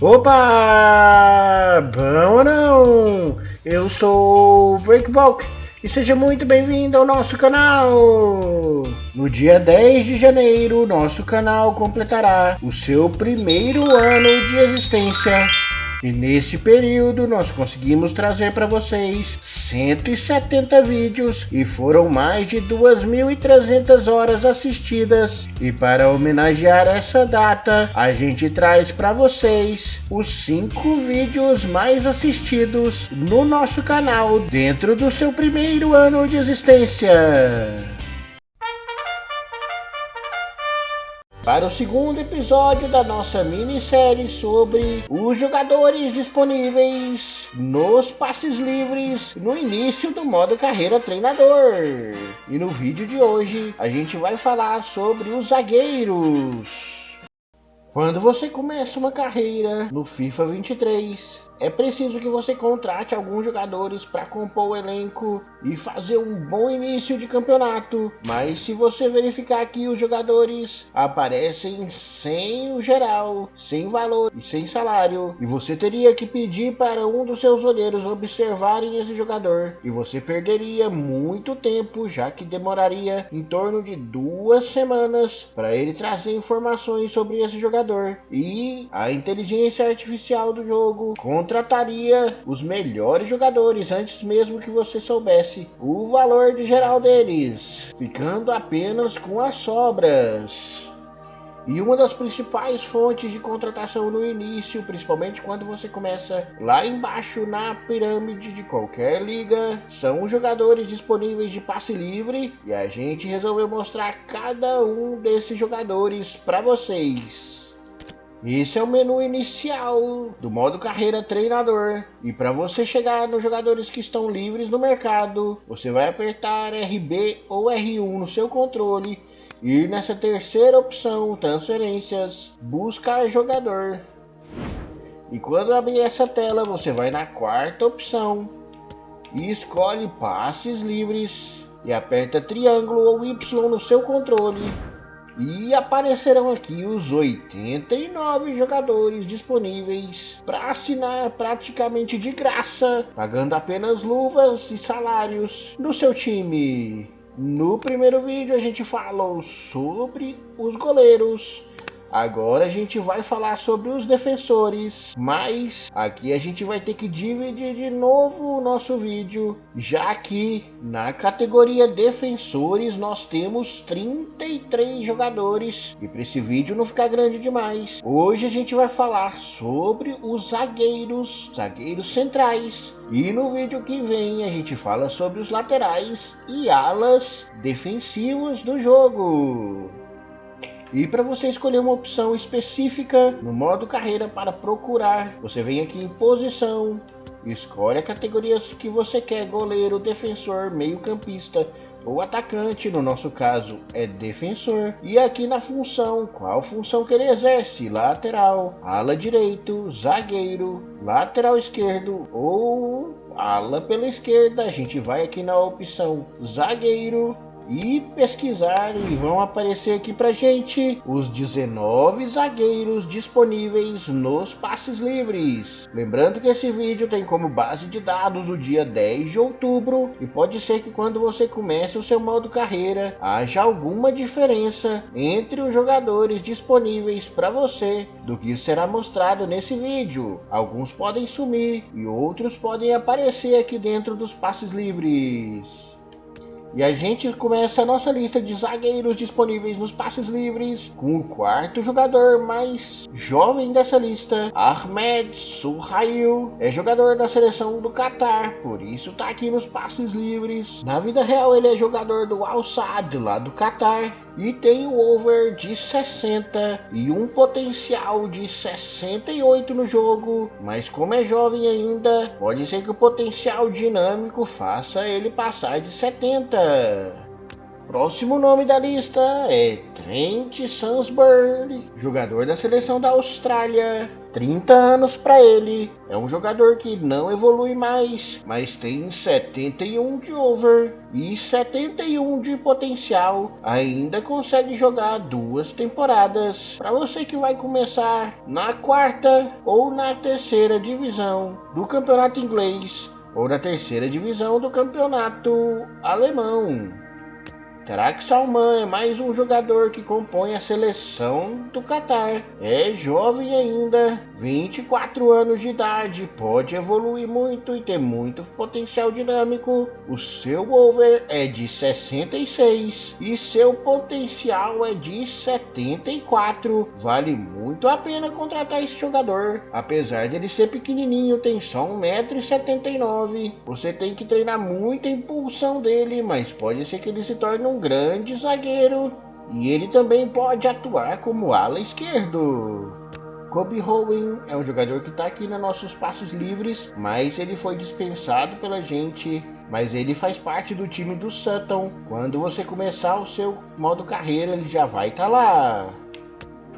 Opa! Bom ou não? Eu sou o Breakbulk e seja muito bem-vindo ao nosso canal! No dia 10 de janeiro, nosso canal completará o seu primeiro ano de existência. E nesse período nós conseguimos trazer para vocês 170 vídeos e foram mais de 2.300 horas assistidas. E para homenagear essa data, a gente traz para vocês os 5 vídeos mais assistidos no nosso canal dentro do seu primeiro ano de existência. Para o segundo episódio da nossa minissérie sobre os jogadores disponíveis nos passes livres no início do modo carreira treinador. E no vídeo de hoje a gente vai falar sobre os zagueiros. Quando você começa uma carreira no FIFA 23, é preciso que você contrate alguns jogadores para compor o elenco e fazer um bom início de campeonato. Mas se você verificar que os jogadores aparecem sem o geral, sem valor e sem salário, e você teria que pedir para um dos seus olheiros observarem esse jogador, e você perderia muito tempo, já que demoraria em torno de 2 semanas para ele trazer informações sobre esse jogador. E a inteligência artificial do jogo contrataria os melhores jogadores antes mesmo que você soubesse o valor de geral deles, ficando apenas com as sobras. E uma das principais fontes de contratação no início, principalmente quando você começa lá embaixo na pirâmide de qualquer liga, são os jogadores disponíveis de passe livre, e a gente resolveu mostrar cada um desses jogadores para vocês. Esse é o menu inicial do modo carreira treinador, e para você chegar nos jogadores que estão livres no mercado, você vai apertar RB ou R1 no seu controle e ir nessa terceira opção, transferências, buscar jogador. E quando abrir essa tela, você vai na quarta opção e escolhe passes livres e aperta triângulo ou Y no seu controle. E aparecerão aqui os 89 jogadores disponíveis para assinar praticamente de graça, pagando apenas luvas e salários do seu time. No primeiro vídeo a gente falou sobre os goleiros. Agora a gente vai falar sobre os defensores, mas aqui a gente vai ter que dividir de novo o nosso vídeo, já que na categoria defensores nós temos 33 jogadores, e para esse vídeo não ficar grande demais, hoje a gente vai falar sobre os zagueiros centrais, e no vídeo que vem a gente fala sobre os laterais e alas defensivos do jogo. E para você escolher uma opção específica no modo carreira para procurar, você vem aqui em posição, escolhe a categoria que você quer: goleiro, defensor, meio campista ou atacante, no nosso caso é defensor. E aqui na função, qual função que ele exerce: lateral, ala direito, zagueiro, lateral esquerdo ou ala pela esquerda. A gente vai aqui na opção zagueiro e pesquisar, e vão aparecer aqui pra gente os 19 zagueiros disponíveis nos passes livres. Lembrando que esse vídeo tem como base de dados o dia 10 de outubro, e pode ser que quando você comece o seu modo carreira haja alguma diferença entre os jogadores disponíveis para você do que será mostrado nesse vídeo. Alguns podem sumir e outros podem aparecer aqui dentro dos passes livres. E a gente começa a nossa lista de zagueiros disponíveis nos passes livres com o quarto jogador mais jovem dessa lista, Ahmed Suhail. É jogador da seleção do Catar, por isso tá aqui nos passes livres. Na vida real ele é jogador do Al Sadd lá do Catar, e tem o over de 60 e um potencial de 68 no jogo, mas como é jovem ainda, pode ser que o potencial dinâmico faça ele passar de 70. Próximo nome da lista é Trent Sandberg, jogador da seleção da Austrália. 30 anos para ele, é um jogador que não evolui mais, mas tem 71 de over e 71 de potencial, ainda consegue jogar 2 temporadas. Para você que vai começar na 4ª ou na 3ª divisão do campeonato inglês ou na 3ª divisão do campeonato alemão. Tarak Salman é mais um jogador que compõe a seleção do Catar. É jovem ainda, 24 anos de idade, pode evoluir muito e ter muito potencial dinâmico. O seu over é de 66 e seu potencial é de 74. Vale muito a pena contratar esse jogador. Apesar de ele ser pequenininho, tem só 1,79 m. Você tem que treinar muito a impulsão dele, mas pode ser que ele se torne um grande zagueiro e ele também pode atuar como ala esquerdo. Kobe Howen é um jogador que está aqui nos nossos passos livres, mas ele foi dispensado pela gente, mas ele faz parte do time do Sutton. Quando você começar o seu modo carreira, ele já vai estar lá.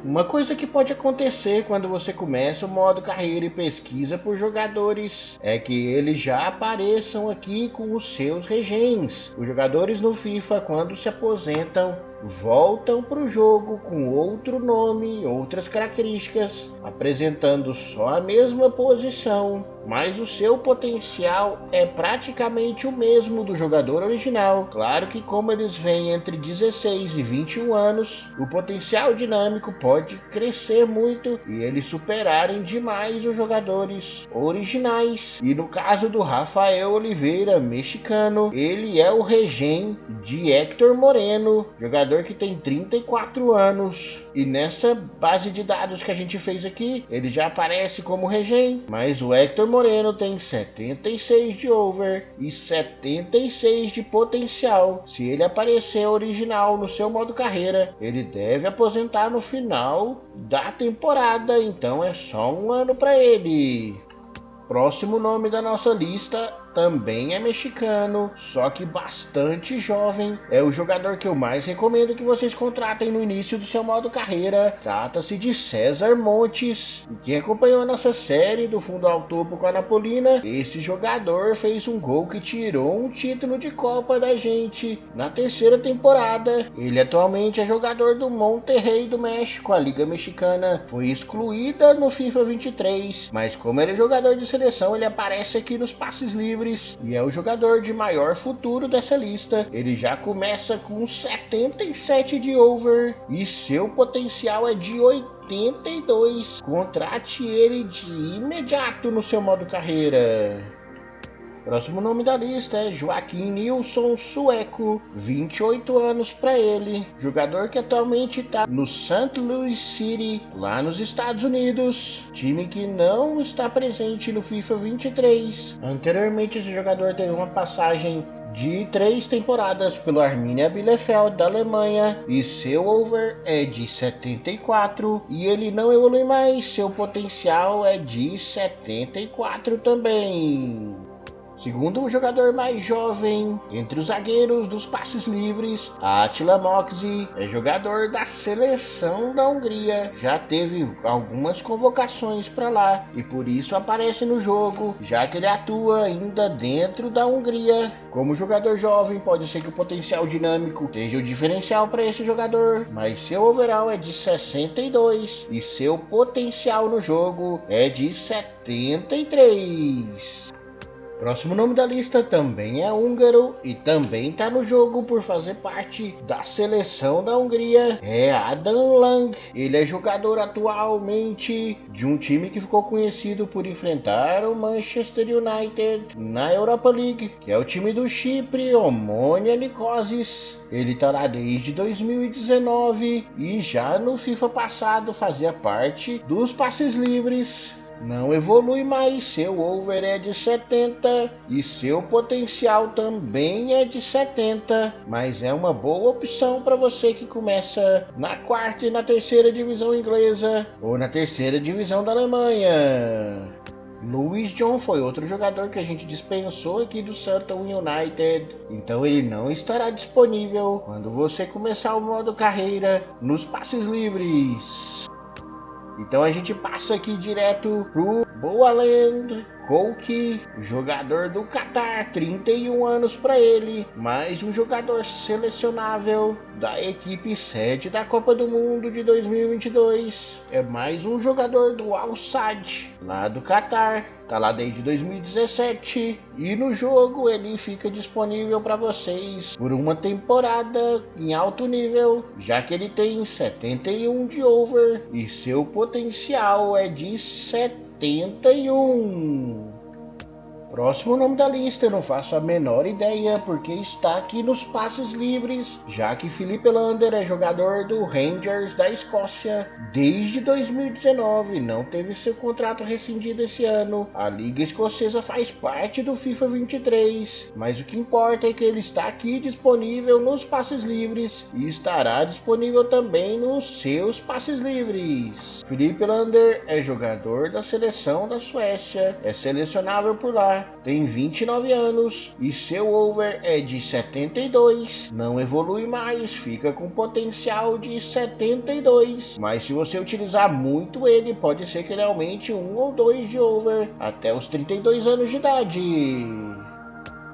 Uma coisa que pode acontecer quando você começa o modo carreira e pesquisa por jogadores é que eles já apareçam aqui com os seus regens. Os jogadores no FIFA, quando se aposentam, voltam para o jogo com outro nome, outras características, apresentando só a mesma posição, mas o seu potencial é praticamente o mesmo do jogador original. Claro que como eles vêm entre 16 e 21 anos, o potencial dinâmico pode crescer muito e eles superarem demais os jogadores originais. E no caso do Rafael Oliveira, mexicano, ele é o regen de Héctor Moreno, jogador que tem 34 anos, e nessa base de dados que a gente fez aqui, ele já aparece como regen, mas o Héctor Moreno tem 76 de over e 76 de potencial. Se ele aparecer original no seu modo carreira, ele deve aposentar no final da temporada, então é só um ano para ele. Próximo nome da nossa lista também é mexicano, só que bastante jovem. É o jogador que eu mais recomendo que vocês contratem no início do seu modo carreira. Trata-se de César Montes. E quem acompanhou a nossa série do fundo ao topo com a Napolina, esse jogador fez um gol que tirou um título de Copa da gente na 3ª temporada. Ele atualmente é jogador do Monterrey do México, a Liga Mexicana. Foi excluída no FIFA 23, mas como ele é jogador de seleção, ele aparece aqui nos passes livres e é o jogador de maior futuro dessa lista. Ele já começa com 77 de over e seu potencial é de 82. Contrate ele de imediato no seu modo carreira. Próximo nome da lista é Joaquim Nilson, sueco, 28 anos para ele, jogador que atualmente está no St. Louis City, lá nos Estados Unidos, time que não está presente no FIFA 23. Anteriormente esse jogador teve uma passagem de 3 temporadas pelo Arminia Bielefeld da Alemanha e seu over é de 74 e ele não evolui mais, seu potencial é de 74 também. Segundo o jogador mais jovem entre os zagueiros dos passes livres, Attila Moxi é jogador da seleção da Hungria. Já teve algumas convocações para lá e por isso aparece no jogo, já que ele atua ainda dentro da Hungria. Como jogador jovem, pode ser que o potencial dinâmico seja o diferencial para esse jogador, mas seu overall é de 62 e seu potencial no jogo é de 73. Próximo nome da lista também é húngaro e também está no jogo por fazer parte da seleção da Hungria. É Adam Lang. Ele é jogador atualmente de um time que ficou conhecido por enfrentar o Manchester United na Europa League, que é o time do Chipre, Omonia Nicosia. Ele está lá desde 2019 e já no FIFA passado fazia parte dos passes livres. Não evolui mais, seu over é de 70 e seu potencial também é de 70, mas é uma boa opção para você que começa na 4ª e na 3ª divisão inglesa ou na 3ª divisão da Alemanha. Luiz John foi outro jogador que a gente dispensou aqui do Sutton United, então ele não estará disponível quando você começar o modo carreira nos passes livres. Então a gente passa aqui direto pro Boaland Kouki, jogador do Qatar, 31 anos para ele, mais um jogador selecionável da equipe sede da Copa do Mundo de 2022. É mais um jogador do Al Sadd, lá do Qatar. Tá lá desde 2017 e no jogo ele fica disponível para vocês por uma temporada em alto nível, já que ele tem 71 de over e seu potencial é de 71. Próximo nome da lista, eu não faço a menor ideia porque está aqui nos passes livres, já que Philippe Lander é jogador do Rangers da Escócia desde 2019, não teve seu contrato rescindido esse ano. A Liga Escocesa faz parte do FIFA 23, mas o que importa é que ele está aqui disponível nos passes livres e estará disponível também nos seus passes livres. Philippe Lander é jogador da seleção da Suécia, é selecionável por lá. Tem 29 anos e seu over é de 72, não evolui mais, fica com potencial de 72, mas se você utilizar muito ele, pode ser que ele aumente 1 ou 2 de over até os 32 anos de idade.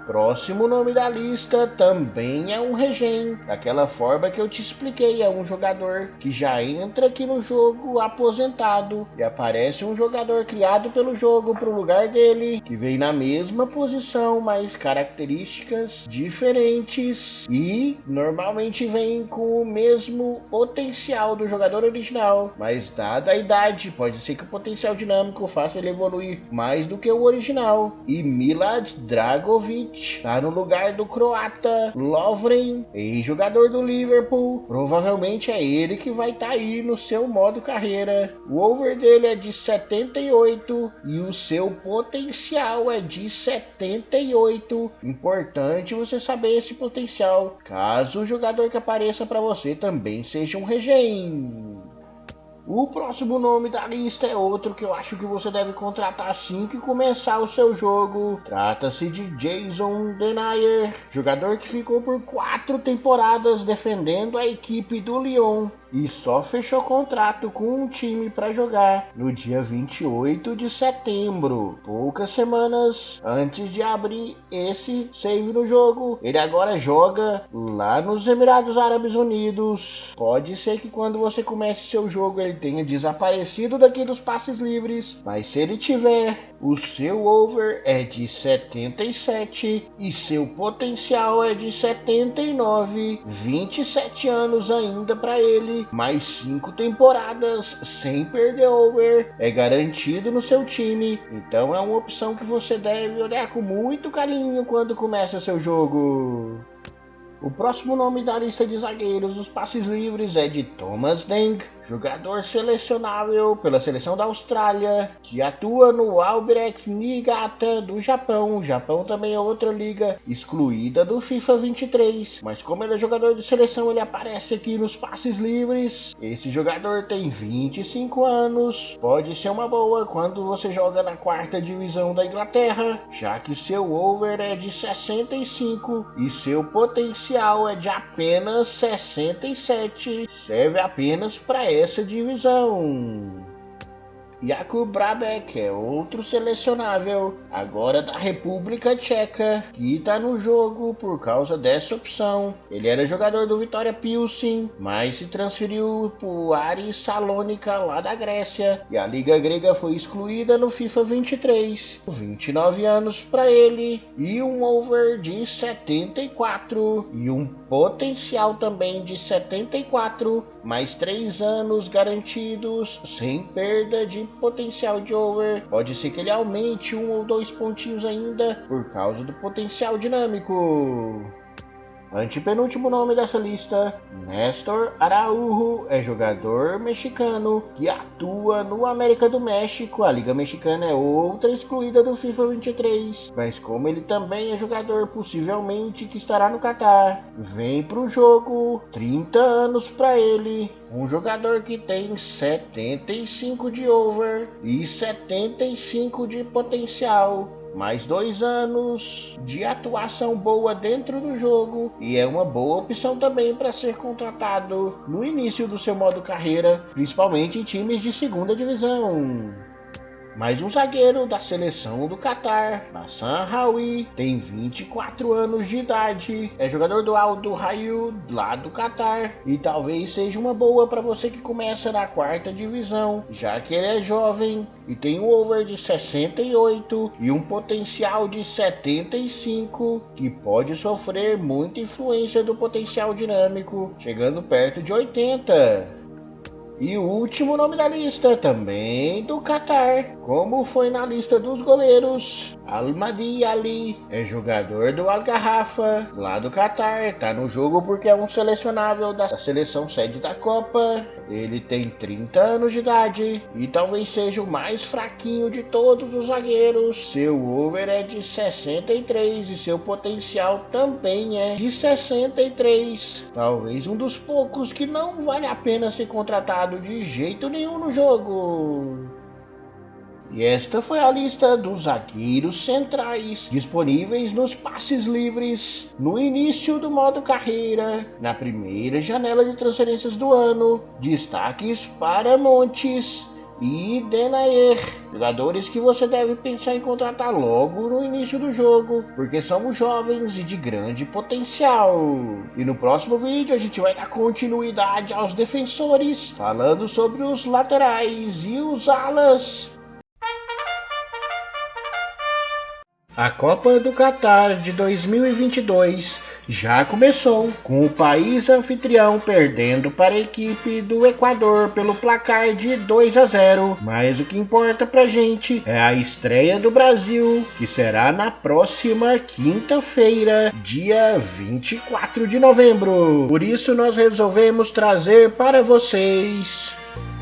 Próximo nome da lista também é um regen, daquela forma que eu te expliquei, é um jogador que já entra aqui no jogo aposentado e aparece um jogador criado pelo jogo para o lugar dele, que vem na mesma posição, mas características diferentes e normalmente vem com o mesmo potencial do jogador original, mas dada a idade, pode ser que o potencial dinâmico faça ele evoluir mais do que o original. E Milad Dragovic está no lugar do croata Lovren, ex-jogador do Liverpool. Provavelmente é ele que vai estar aí no seu modo carreira. O over dele é de 78 e o seu potencial é de 78. Importante você saber esse potencial, caso o jogador que apareça para você também seja um regen. O próximo nome da lista é outro que eu acho que você deve contratar assim que começar o seu jogo. Trata-se de Jason Denayer, jogador que ficou por 4 temporadas defendendo a equipe do Lyon e só fechou contrato com um time para jogar no dia 28 de setembro, poucas semanas antes de abrir esse save no jogo. Ele agora joga lá nos Emirados Árabes Unidos. Pode ser que quando você comece seu jogo ele tenha desaparecido daqui dos passes livres, mas se ele tiver, o seu over é de 77 e seu potencial é de 79, 27 anos ainda para ele, mais 5 temporadas sem perder over, é garantido no seu time, então é uma opção que você deve olhar com muito carinho quando começa seu jogo. O próximo nome da lista de zagueiros dos passes livres é de Thomas Deng, jogador selecionável pela seleção da Austrália, que atua no Albirex Niigata do Japão. O Japão também é outra liga excluída do FIFA 23, mas como ele é jogador de seleção, ele aparece aqui nos passes livres. Esse jogador tem 25 anos, pode ser uma boa quando você joga na 4ª divisão da Inglaterra, já que seu over é de 65 e seu potencial é de apenas 67, serve apenas para essa divisão. Jakub Brabec é outro selecionável, agora da República Tcheca, que está no jogo por causa dessa opção. Ele era jogador do Vitória Pilsen, mas se transferiu para o Aris Salónica lá da Grécia, e a Liga Grega foi excluída no FIFA 23. 29 anos para ele, e um over de 74, e um potencial também de 74, mais 3 anos garantidos, sem perda de potencial de over. Pode ser que ele aumente 1 ou 2 pontinhos ainda por causa do potencial dinâmico. Antepenúltimo nome dessa lista, Néstor Araújo, é jogador mexicano que atua no América do México. A Liga Mexicana é outra excluída do FIFA 23, mas como ele também é jogador possivelmente que estará no Catar, vem pro jogo, 30 anos para ele, um jogador que tem 75 de over e 75 de potencial. Mais 2 anos de atuação boa dentro do jogo e é uma boa opção também para ser contratado no início do seu modo carreira, principalmente em times de segunda divisão. Mais um zagueiro da seleção do Catar, Hassan Raoui, tem 24 anos de idade, é jogador do Al Duhail lá do Catar e talvez seja uma boa para você que começa na quarta divisão, já que ele é jovem e tem um over de 68 e um potencial de 75, que pode sofrer muita influência do potencial dinâmico, chegando perto de 80. E o último nome da lista, também do Catar, como foi na lista dos goleiros, Almadi Ali, é jogador do Al Garrafa, lá do Catar, tá no jogo porque é um selecionável da seleção sede da Copa. Ele tem 30 anos de idade e talvez seja o mais fraquinho de todos os zagueiros. Seu over é de 63 e seu potencial também é de 63. Talvez um dos poucos que não vale a pena ser contratado de jeito nenhum no jogo. E esta foi a lista dos zagueiros centrais disponíveis nos passes livres no início do modo carreira, na primeira janela de transferências do ano. Destaques para Montes e Denayer, jogadores que você deve pensar em contratar logo no início do jogo, porque são jovens e de grande potencial. E no próximo vídeo a gente vai dar continuidade aos defensores, falando sobre os laterais e os alas. A Copa do Catar de 2022 já começou, com o país anfitrião perdendo para a equipe do Equador pelo placar de 2-0. Mas o que importa pra gente é a estreia do Brasil, que será na próxima quinta-feira, dia 24 de novembro. Por isso nós resolvemos trazer para vocês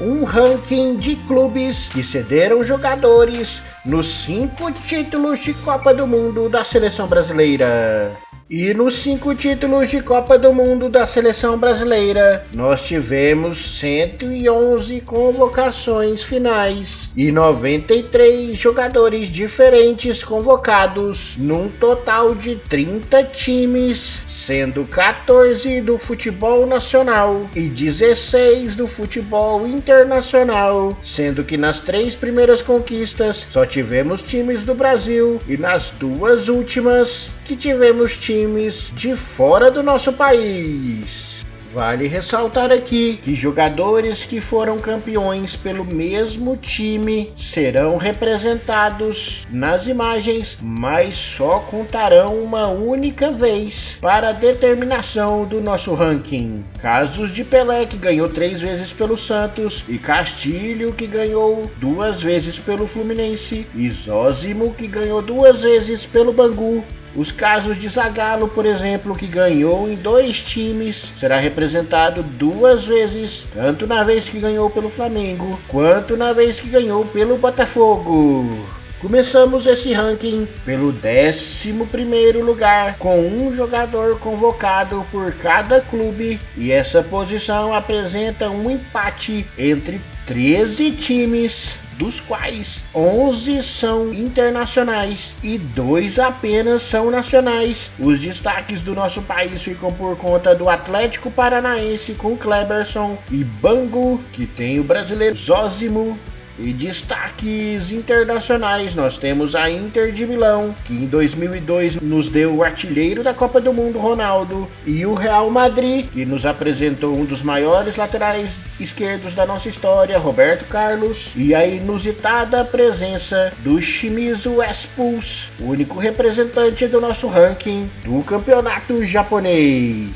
um ranking de clubes que cederam jogadores nos 5 títulos de Copa do Mundo da seleção brasileira. E nos 5 títulos de Copa do Mundo da seleção brasileira, nós tivemos 111 convocações finais e 93 jogadores diferentes convocados, num total de 30 times, sendo 14 do futebol nacional e 16 do futebol internacional, sendo que nas 3 primeiras conquistas só tivemos times do Brasil e nas 2 últimas que tivemos times de fora do nosso país. Vale ressaltar aqui que jogadores que foram campeões pelo mesmo time serão representados nas imagens, mas só contarão uma única vez para a determinação do nosso ranking. Casos de Pelé, que ganhou 3 vezes pelo Santos, e Castilho, que ganhou 2 vezes pelo Fluminense, e Zózimo, que ganhou 2 vezes pelo Bangu. Os casos de Zagallo, por exemplo, que ganhou em 2 times, será representado 2 vezes, tanto na vez que ganhou pelo Flamengo, quanto na vez que ganhou pelo Botafogo. Começamos esse ranking pelo 11º lugar, com um jogador convocado por cada clube, e essa posição apresenta um empate entre 13 times, dos quais 11 são internacionais e 2 apenas são nacionais. Os destaques do nosso país ficam por conta do Atlético Paranaense com Kleberson e Bangu, que tem o brasileiro Zózimo. E destaques internacionais, nós temos a Inter de Milão, que em 2002 nos deu o artilheiro da Copa do Mundo, Ronaldo, e o Real Madrid, que nos apresentou um dos maiores laterais esquerdos da nossa história, Roberto Carlos, e a inusitada presença do Shimizu S-Pulse, o único representante do nosso ranking do campeonato japonês.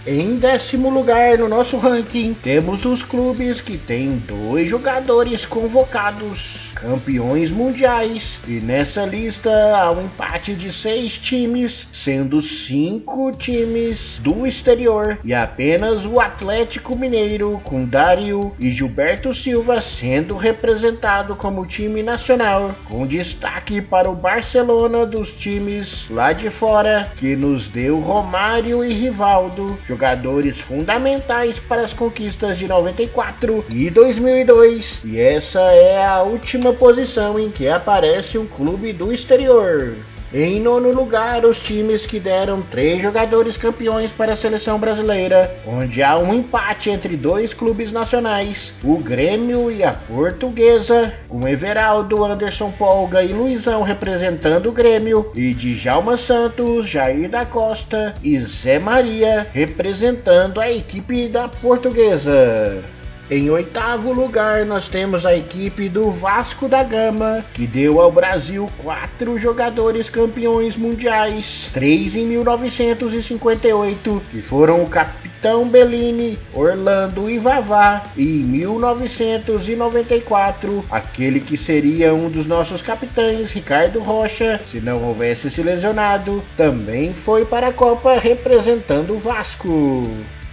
Em 10º lugar no nosso ranking, temos os clubes que têm 2 jogadores convocados, campeões mundiais, e nessa lista há um empate de 6 times, sendo 5 times do exterior e apenas o Atlético Mineiro com Dario e Gilberto Silva sendo representado como time nacional, com destaque para o Barcelona dos times lá de fora, que nos deu Romário e Rivaldo, jogadores fundamentais para as conquistas de 94 e 2002, e essa é a última posição em que aparece um clube do exterior. Em 9º lugar, os times que deram 3 jogadores campeões para a seleção brasileira, onde há um empate entre 2 clubes nacionais, o Grêmio e a Portuguesa, com Everaldo, Anderson Polga e Luizão representando o Grêmio, e Djalma Santos, Jair da Costa e Zé Maria representando a equipe da Portuguesa. Em 8º lugar, nós temos a equipe do Vasco da Gama, que deu ao Brasil 4 jogadores campeões mundiais, 3 em 1958, que foram o Capitão Bellini, Orlando e Vavá, e em 1994, aquele que seria um dos nossos capitães, Ricardo Rocha, se não houvesse se lesionado, também foi para a Copa representando o Vasco.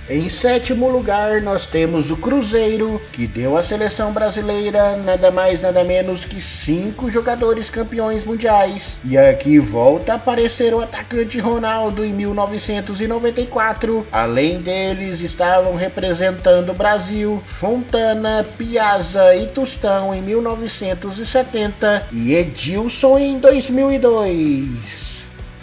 Em 7º lugar, nós temos o Cruzeiro, que deu à seleção brasileira nada mais nada menos que 5 jogadores campeões mundiais. E aqui volta a aparecer o atacante Ronaldo em 1994. Além deles, estavam representando o Brasil Fontana, Piazza e Tostão em 1970 e Edilson em 2002.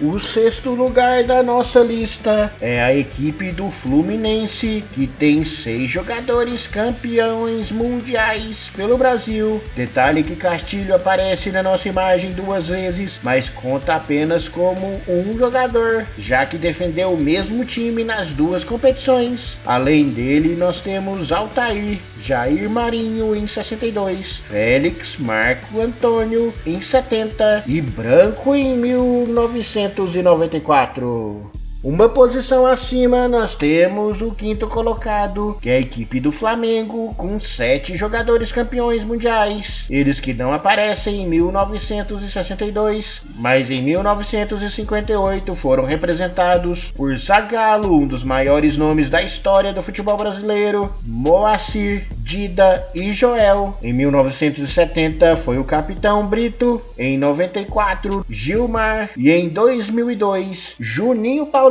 O 6º lugar da nossa lista é a equipe do Fluminense, que tem 6 jogadores campeões mundiais pelo Brasil. Detalhe que Castilho aparece na nossa imagem 2 vezes, mas conta apenas como um jogador, já que defendeu o mesmo time nas 2 competições. Além dele, nós temos Altair, Jair Marinho em 62, Félix Marco Antônio em 70 e Branco em 1994. Uma posição acima, nós temos o 5º colocado, que é a equipe do Flamengo, com 7 jogadores campeões mundiais. Eles que não aparecem em 1962, mas em 1958 foram representados por Zagallo, um dos maiores nomes da história do futebol brasileiro, Moacir, Dida e Joel. Em 1970 foi o Capitão Brito, em 94 Gilmar e em 2002 Juninho Paulista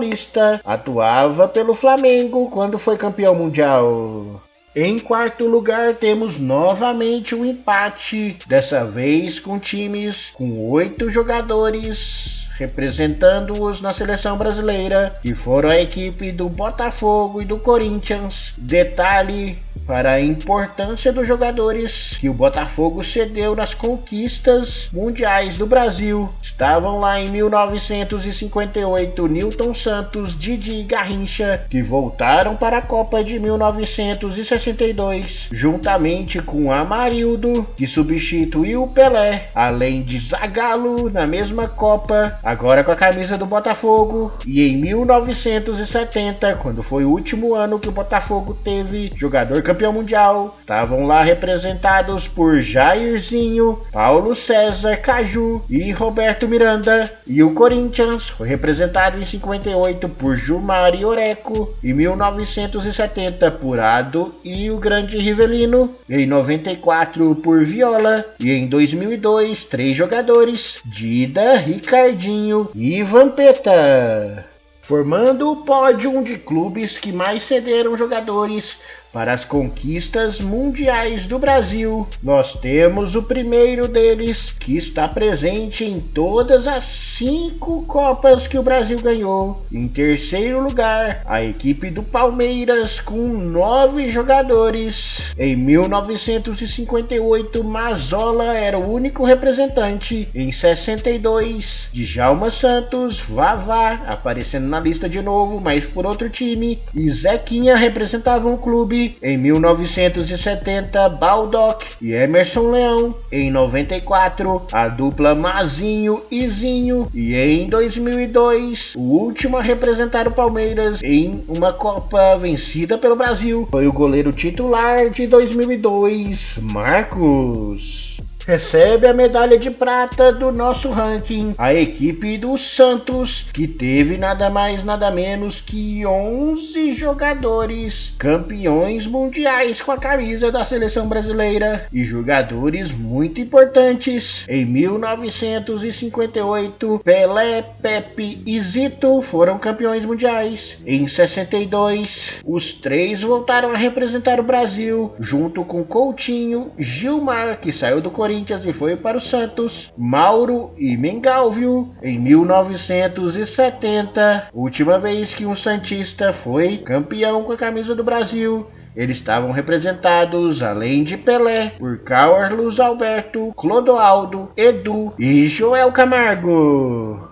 atuava pelo Flamengo quando foi campeão mundial. Em 4º lugar, temos novamente um empate, dessa vez com times com 8 jogadores representando-os na seleção brasileira, que foram a equipe do Botafogo e do Corinthians. Detalhe para a importância dos jogadores que o Botafogo cedeu nas conquistas mundiais do Brasil. Estavam lá em 1958 Nilton Santos, Didi e Garrincha, que voltaram para a Copa de 1962, juntamente com Amarildo, que substituiu Pelé, além de Zagallo na mesma Copa, agora com a camisa do Botafogo. E em 1970, quando foi o último ano que o Botafogo teve jogador campeão mundial, estavam lá representados por Jairzinho, Paulo César, Caju e Roberto Miranda. E o Corinthians foi representado em 58 por Gilmar e Oreco, em 1970 por Ado e o grande Rivelino, em 94 por Viola e em 2002 3 jogadores, Dida, Ricardinho e Vampeta, formando o pódio de clubes que mais cederam jogadores para as conquistas mundiais do Brasil. Nós temos o primeiro deles, que está presente em todas as 5 Copas que o Brasil ganhou. Em 3º lugar, a equipe do Palmeiras, com 9 jogadores. Em 1958, Mazola era o único representante. Em 62, Djalma Santos, Vavá, aparecendo na lista de novo, mas por outro time, e Zequinha representavam o clube. Clube. Em 1970, Baldock e Emerson Leão. Em 94, a dupla Mazinho e Zinho. E em 2002, o último a representar o Palmeiras em uma Copa vencida pelo Brasil foi o goleiro titular de 2002, Marcos. Recebe a medalha de prata do nosso ranking a equipe do Santos, que teve nada mais nada menos que 11 jogadores campeões mundiais com a camisa da seleção brasileira e jogadores muito importantes. Em 1958, Pelé, Pepe e Zito foram campeões mundiais. Em 62, os três voltaram a representar o Brasil, junto com Coutinho, Gilmar, que saiu do Corinthians e foi para o Santos, Mauro e Mengalvio. Em 1970, última vez que um santista foi campeão com a camisa do Brasil, eles estavam representados, além de Pelé, por Carlos Alberto, Clodoaldo, Edu e Joel Camargo.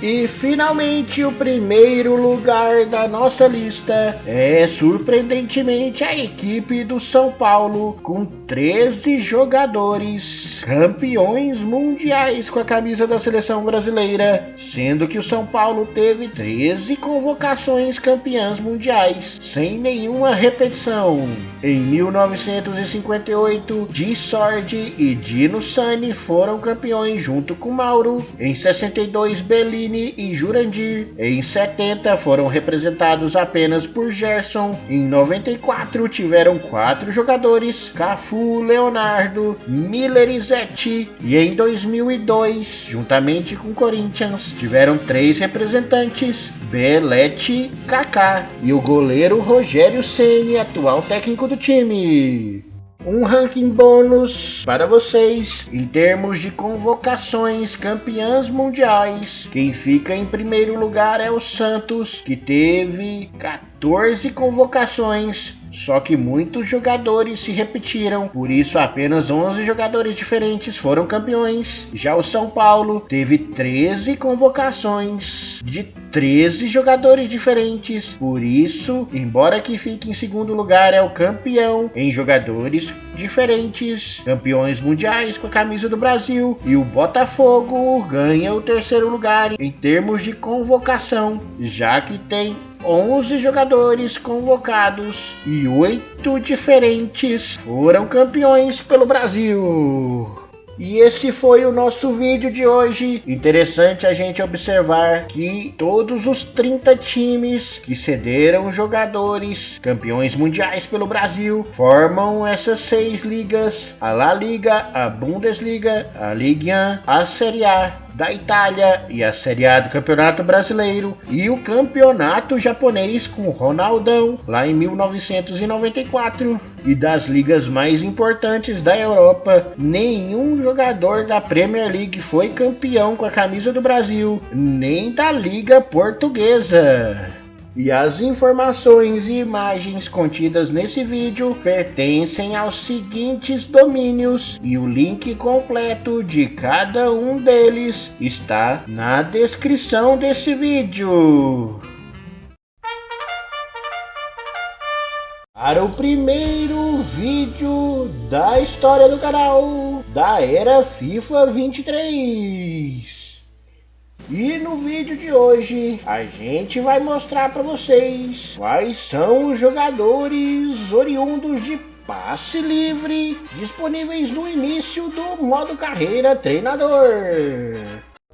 E finalmente o primeiro lugar da nossa lista é surpreendentemente a equipe do São Paulo, com 13 jogadores campeões mundiais com a camisa da seleção brasileira, sendo que o São Paulo teve 13 convocações campeãs mundiais, sem nenhuma repetição. Em 1958, Di Sordi e Dino Sani foram campeões junto com Mauro. Em 62, Bellini e Jurandir. Em 70 foram representados apenas por Gerson. Em 94 tiveram 4 jogadores: Cafu, Leonardo, Miller e Zete. E em 2002, juntamente com Corinthians, tiveram 3 representantes: Belete, Kaká e o goleiro Rogério Ceni, atual técnico do time. Um ranking bônus para vocês em termos de convocações campeãs mundiais. Quem fica em primeiro lugar é o Santos, que teve 14 convocações. Só que muitos jogadores se repetiram, por isso apenas 11 jogadores diferentes foram campeões. Já o São Paulo teve 13 convocações de 13 jogadores diferentes, por isso, embora que fique em segundo lugar, é o campeão em jogadores diferentes, campeões mundiais com a camisa do Brasil. E o Botafogo ganha o terceiro lugar em termos de convocação, já que tem 11 jogadores convocados e 8 diferentes foram campeões pelo Brasil. E esse foi o nosso vídeo de hoje. Interessante a gente observar que todos os 30 times que cederam jogadores campeões mundiais pelo Brasil formam essas 6 ligas: a La Liga, a Bundesliga, a Ligue 1, a Série A da Itália e a Série A do Campeonato Brasileiro e o Campeonato Japonês com Ronaldão lá em 1994. E das ligas mais importantes da Europa, nenhum jogador da Premier League foi campeão com a camisa do Brasil, nem da Liga Portuguesa. E as informações e imagens contidas nesse vídeo pertencem aos seguintes domínios e o link completo de cada um deles está na descrição desse vídeo. Para o primeiro vídeo da história do canal da era FIFA 23. E no vídeo de hoje a gente vai mostrar para vocês quais são os jogadores oriundos de passe livre disponíveis no início do modo carreira treinador.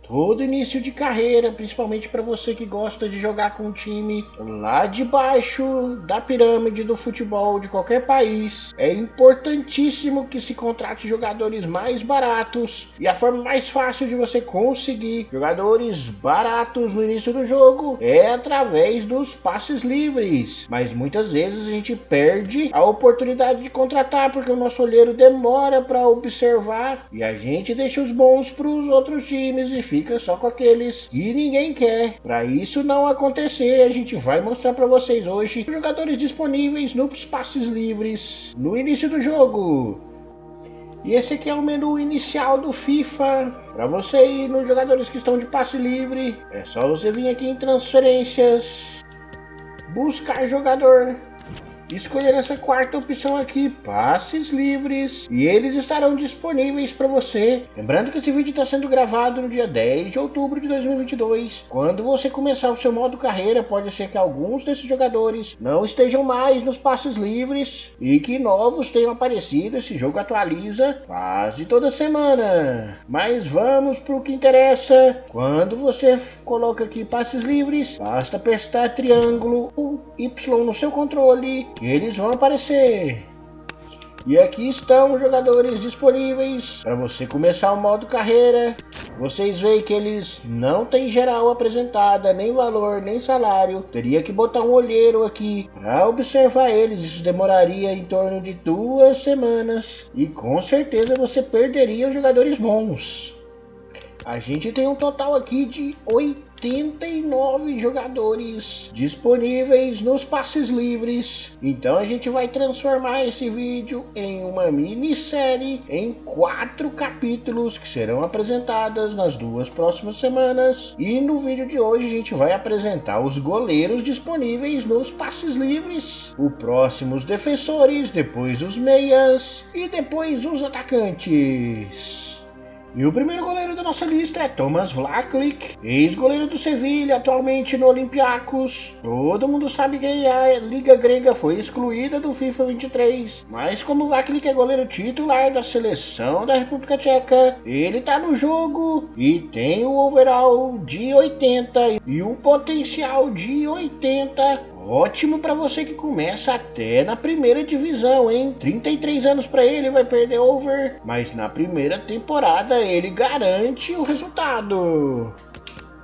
Todo início de carreira, principalmente para você que gosta de jogar com um time lá de baixo da pirâmide do futebol de qualquer país, é importantíssimo que se contrate jogadores mais baratos. E a forma mais fácil de você conseguir jogadores baratos no início do jogo é através dos passes livres. Mas muitas vezes a gente perde a oportunidade de contratar porque o nosso olheiro demora para observar e a gente deixa os bons para os outros times e fica só com aqueles que ninguém quer. Para isso não acontecer, a gente vai mostrar para vocês hoje os jogadores disponíveis nos passes livres no início do jogo. E esse aqui é o menu inicial do FIFA. Para você ir nos jogadores que estão de passe livre, é só você vir aqui em transferências, buscar jogador escolher essa quarta opção aqui, passes livres, e eles estarão disponíveis para você. Lembrando que esse vídeo está sendo gravado no dia 10 de outubro de 2022. Quando você começar o seu modo carreira, pode ser que alguns desses jogadores não estejam mais nos passes livres e que novos tenham aparecido. Esse jogo atualiza quase toda semana. Mas vamos para o que interessa. Quando você coloca aqui passes livres, basta apertar triângulo ou Y no seu controle que eles vão aparecer. E aqui estão os jogadores disponíveis para você começar o modo carreira. Vocês veem que eles não têm geral apresentada, nem valor, nem salário. Teria que botar um olheiro aqui para observar eles. Isso demoraria em torno de 2 semanas. E com certeza você perderia os jogadores bons. A gente tem um total aqui de 89 jogadores disponíveis nos passes livres. Então a gente vai transformar esse vídeo em uma minissérie em 4 capítulos que serão apresentadas nas 2 próximas semanas. E no vídeo de hoje a gente vai apresentar os goleiros disponíveis nos passes livres. O próximo os defensores, depois os meias e depois os atacantes. E o primeiro goleiro da nossa lista é Thomas Vlahovic, ex-goleiro do Sevilha, atualmente no Olympiacos. Todo mundo sabe que a Liga Grega foi excluída do FIFA 23, mas como Vlahovic é goleiro titular da seleção da República Tcheca, ele tá no jogo e tem um overall de 80 e um potencial de 80. Ótimo para você que começa até na primeira divisão, hein? 33 anos para ele, vai perder over, mas na primeira temporada ele garante o resultado.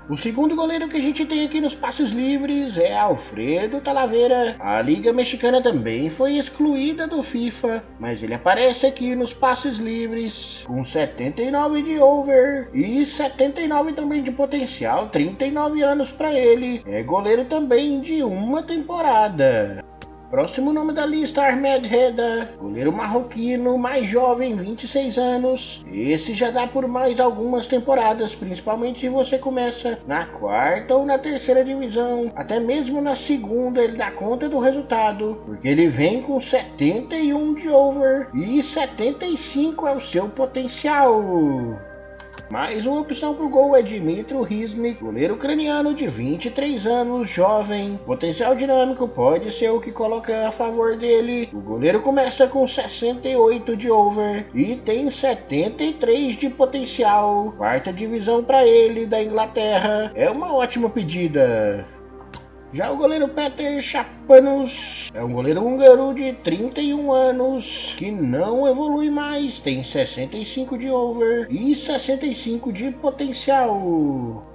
O segundo goleiro que a gente tem aqui nos passes livres é Alfredo Talavera. A Liga Mexicana também foi excluída do FIFA, mas ele aparece aqui nos passes livres com 79 de over e 79 também de potencial, 39 anos para ele. É goleiro também de uma temporada. Próximo nome da lista, Ahmed Reda, goleiro marroquino, mais jovem, 26 anos. Esse já dá por mais algumas temporadas, principalmente se você começa na 4ª ou na 3ª divisão. Até mesmo na 2ª ele dá conta do resultado, porque ele vem com 71 de over e 75 é o seu potencial. Mais uma opção para o gol é Dmitro Riznik, goleiro ucraniano de 23 anos, jovem. Potencial dinâmico pode ser o que coloca a favor dele. O goleiro começa com 68 de over e tem 73 de potencial. 4ª divisão para ele da Inglaterra. É uma ótima pedida. Já o goleiro Peter Chapanos é um goleiro húngaro de 31 anos que não evolui mais, tem 65 de over e 65 de potencial.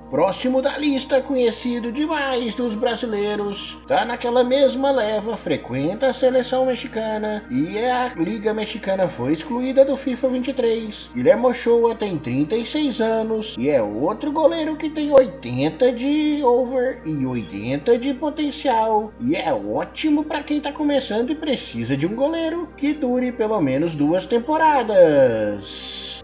Próximo da lista, conhecido demais dos brasileiros, tá naquela mesma leva, frequenta a seleção mexicana e a Liga Mexicana foi excluída do FIFA 23. Guilherme Ochoa tem 36 anos e é outro goleiro que tem 80 de over e 80 de potencial. E é ótimo para quem tá começando e precisa de um goleiro que dure pelo menos 2 temporadas.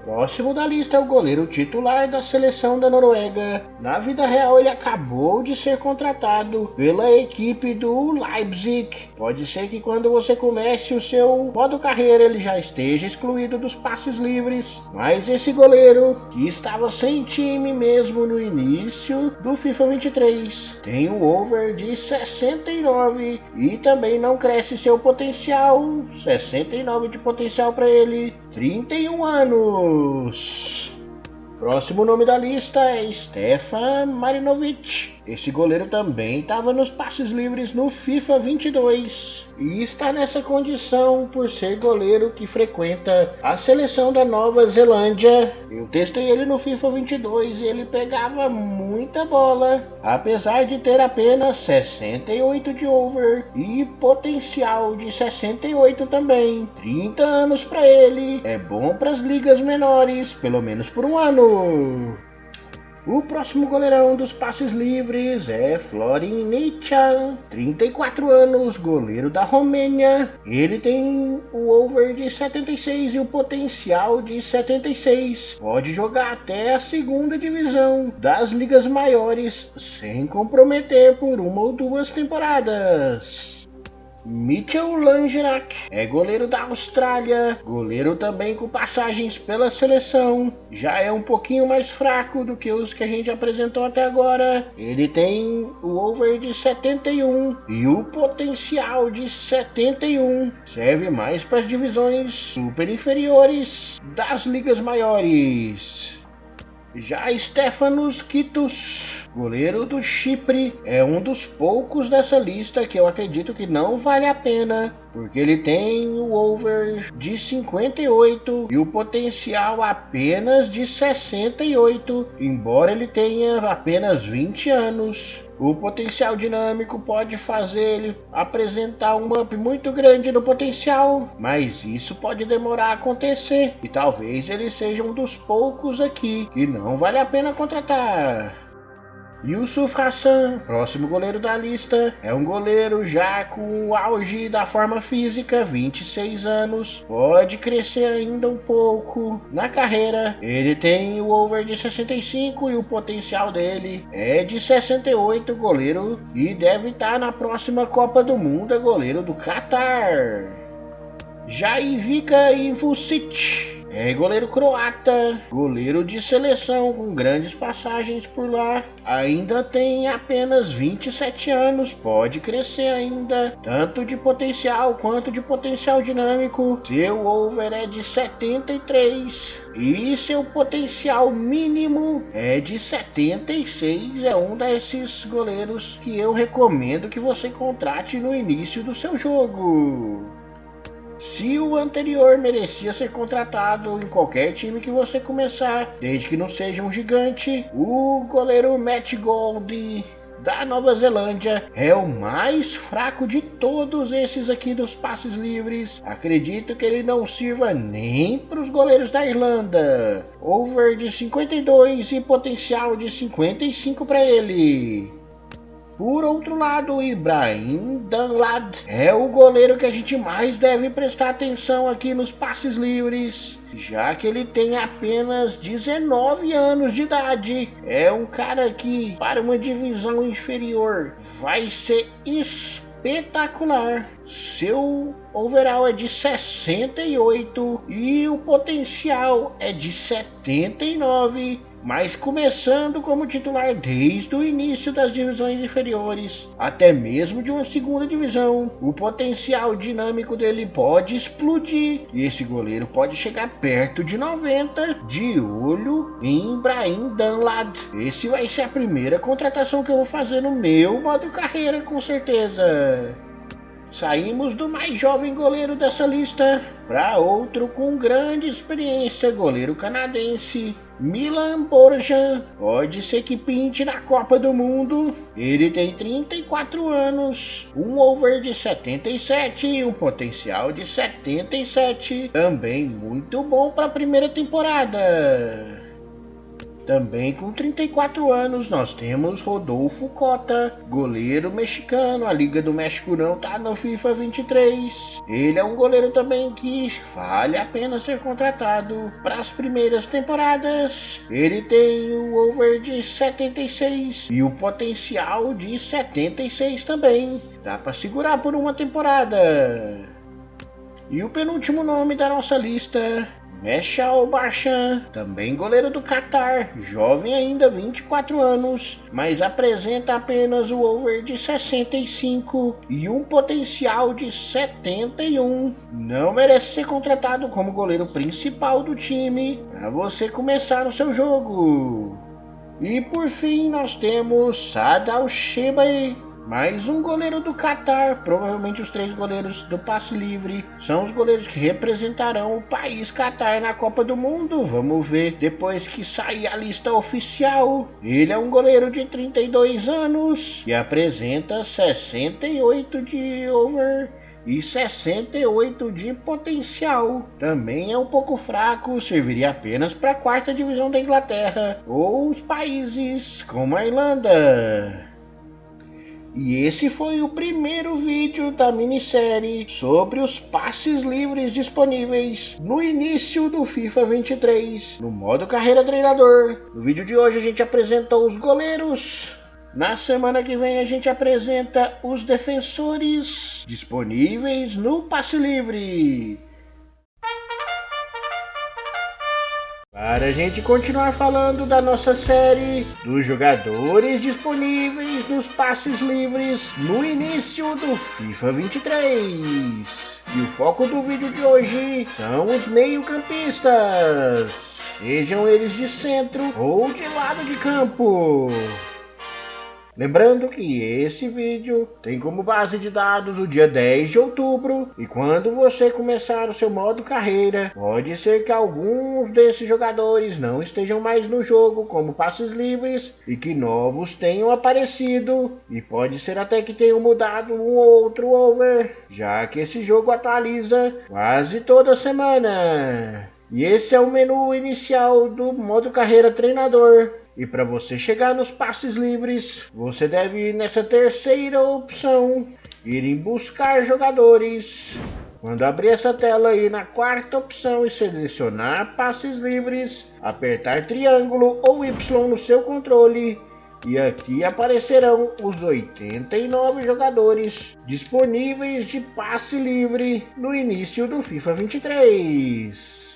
Próximo da lista é o goleiro titular da seleção da Noruega. Na vida real ele acabou de ser contratado pela equipe do Leipzig. Pode ser que quando você comece o seu modo carreira ele já esteja excluído dos passes livres. Mas esse goleiro, que estava sem time mesmo no início do FIFA 23, tem um over de 69 e também não cresce seu potencial. 69 de potencial para ele, 31 anos. Próximo nome da lista é Stefan Marinovic. Esse goleiro também estava nos passes livres no FIFA 22 e está nessa condição por ser goleiro que frequenta a seleção da Nova Zelândia. Eu testei ele no FIFA 22 e ele pegava muita bola, apesar de ter apenas 68 de over e potencial de 68 também. 30 anos para ele, é bom para as ligas menores, pelo menos por um ano. O próximo goleirão dos passes livres é Florin Nichan, 34 anos, goleiro da Romênia. Ele tem o over de 76 e o potencial de 76. Pode jogar até a 2ª divisão das ligas maiores sem comprometer por 1 ou 2 temporadas. Mitchell Langerak é goleiro da Austrália, goleiro também com passagens pela seleção, já é um pouquinho mais fraco do que os que a gente apresentou até agora. Ele tem o over de 71 e o potencial de 71, serve mais para as divisões super inferiores das ligas maiores. Já Stefanos Kitos, goleiro do Chipre, é um dos poucos dessa lista que eu acredito que não vale a pena, porque ele tem o over de 58 e o potencial apenas de 68, embora ele tenha apenas 20 anos. O potencial dinâmico pode fazer ele apresentar um up muito grande no potencial, mas isso pode demorar a acontecer e talvez ele seja um dos poucos aqui que não vale a pena contratar. Yusuf Hassan, próximo goleiro da lista, é um goleiro já com o auge da forma física, 26 anos, pode crescer ainda um pouco na carreira. Ele tem o over de 65 e o potencial dele é de 68, goleiro, e deve estar na próxima Copa do Mundo, é goleiro do Catar. Já Ivica Ivucic é goleiro croata, goleiro de seleção com grandes passagens por lá. Ainda tem apenas 27 anos, pode crescer ainda, tanto de potencial quanto de potencial dinâmico. Seu over é de 73 e seu potencial mínimo é de 76. É um desses goleiros que eu recomendo que você contrate no início do seu jogo. Se o anterior merecia ser contratado em qualquer time que você começar, desde que não seja um gigante, o goleiro Matt Gold da Nova Zelândia é o mais fraco de todos esses aqui dos passes livres. Acredito que ele não sirva nem para os goleiros da Irlanda. Over de 52 e potencial de 55 para ele. Por outro lado, Ibrahim Danlad é o goleiro que a gente mais deve prestar atenção aqui nos passes livres, já que ele tem apenas 19 anos de idade. É um cara que, para uma divisão inferior, vai ser espetacular. Seu overall é de 68 e o potencial é de 79. Mas começando como titular desde o início das divisões inferiores, até mesmo de uma segunda divisão, o potencial dinâmico dele pode explodir e esse goleiro pode chegar perto de 90. De olho em Ibrahim Danlad. Esse vai ser a primeira contratação que eu vou fazer no meu modo carreira, com certeza. Saímos do mais jovem goleiro dessa lista para outro com grande experiência, goleiro canadense, Milan Borjan. Pode ser que pinte na Copa do Mundo. Ele tem 34 anos, um over de 77 e um potencial de 77. Também muito bom para a primeira temporada. Também com 34 anos nós temos Rodolfo Cota, goleiro mexicano. A Liga do México não tá no FIFA 23. Ele é um goleiro também que vale a pena ser contratado para as primeiras temporadas. Ele tem o over de 76 e o potencial de 76 também. Dá para segurar por uma temporada. E o penúltimo nome da nossa lista, Meshal Bashan, também goleiro do Catar, jovem ainda, 24 anos, mas apresenta apenas o over de 65 e um potencial de 71. Não merece ser contratado como goleiro principal do time para você começar o seu jogo. E por fim nós temos Sadal Shebay, mais um goleiro do Catar. Provavelmente os 3 goleiros do passe livre são os goleiros que representarão o país Catar na Copa do Mundo. Vamos ver depois que sair a lista oficial. Ele é um goleiro de 32 anos e apresenta 68 de over e 68 de potencial. Também é um pouco fraco, serviria apenas para a 4ª divisão da Inglaterra ou os países como a Irlanda. E esse foi o primeiro vídeo da minissérie sobre os passes livres disponíveis no início do FIFA 23, no modo carreira treinador. No vídeo de hoje a gente apresentou os goleiros Na semana que vem a gente apresenta os defensores disponíveis no passe livre. Para a gente continuar falando da nossa série dos jogadores disponíveis nos passes livres no início do FIFA 23. E o foco do vídeo de hoje são os meio-campistas, sejam eles de centro ou de lado de campo. Lembrando que esse vídeo tem como base de dados o dia 10 de outubro e quando você começar o seu modo carreira, pode ser que alguns desses jogadores não estejam mais no jogo como passes livres e que novos tenham aparecido e pode ser até que tenham mudado um ou outro over, já que esse jogo atualiza quase toda semana. E esse é o menu inicial do modo carreira treinador. E para você chegar nos passes livres, você deve ir nessa terceira opção, ir em buscar jogadores. Quando abrir essa tela, ir na quarta opção e selecionar passes livres, apertar triângulo ou Y no seu controle. E aqui aparecerão os 89 jogadores disponíveis de passe livre no início do FIFA 23.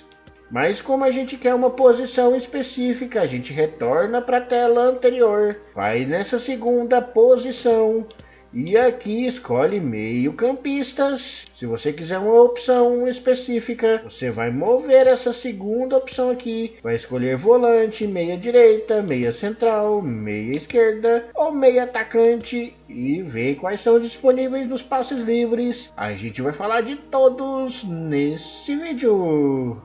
Mas como a gente quer uma posição específica, a gente retorna para a tela anterior, vai nessa segunda posição e aqui escolhe meio-campistas. Se você quiser uma opção específica, você vai mover essa segunda opção aqui, vai escolher volante, meia direita, meia central, meia esquerda ou meia atacante e ver quais são disponíveis nos passes livres. A gente vai falar de todos nesse vídeo.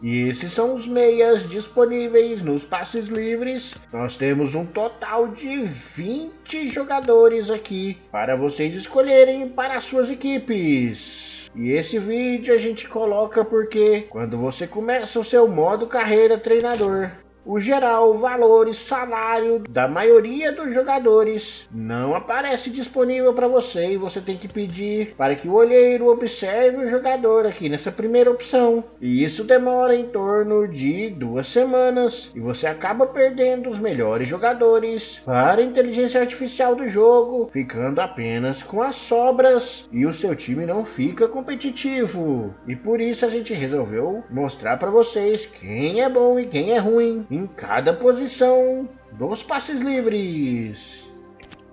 E esses são os meias disponíveis nos passes livres. Nós temos um total de 20 jogadores aqui para vocês escolherem para as suas equipes. E esse vídeo a gente coloca porque quando você começa o seu modo carreira treinador, o geral, valor e salário da maioria dos jogadores não aparece disponível para você e você tem que pedir para que o olheiro observe o jogador aqui nessa primeira opção. E isso demora em torno de 2 semanas e você acaba perdendo os melhores jogadores para a inteligência artificial do jogo, ficando apenas com as sobras e o seu time não fica competitivo. E por isso a gente resolveu mostrar para vocês quem é bom e quem é ruim em cada posição dos passes livres.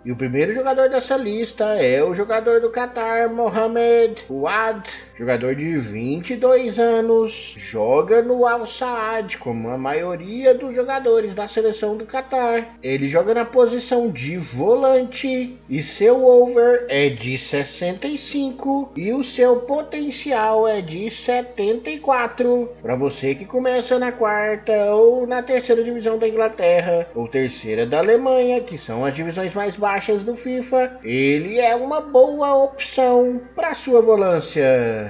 E o primeiro jogador dessa lista é o jogador do Qatar, Mohamed Ouad, jogador de 22 anos, joga no Al Saad, como a maioria dos jogadores da seleção do Qatar. Ele joga na posição de volante e seu over é de 65 e o seu potencial é de 74. Para você que começa na quarta ou na terceira divisão da Inglaterra ou terceira da Alemanha, que são as divisões mais baixas do FIFA, ele é uma boa opção para sua volância.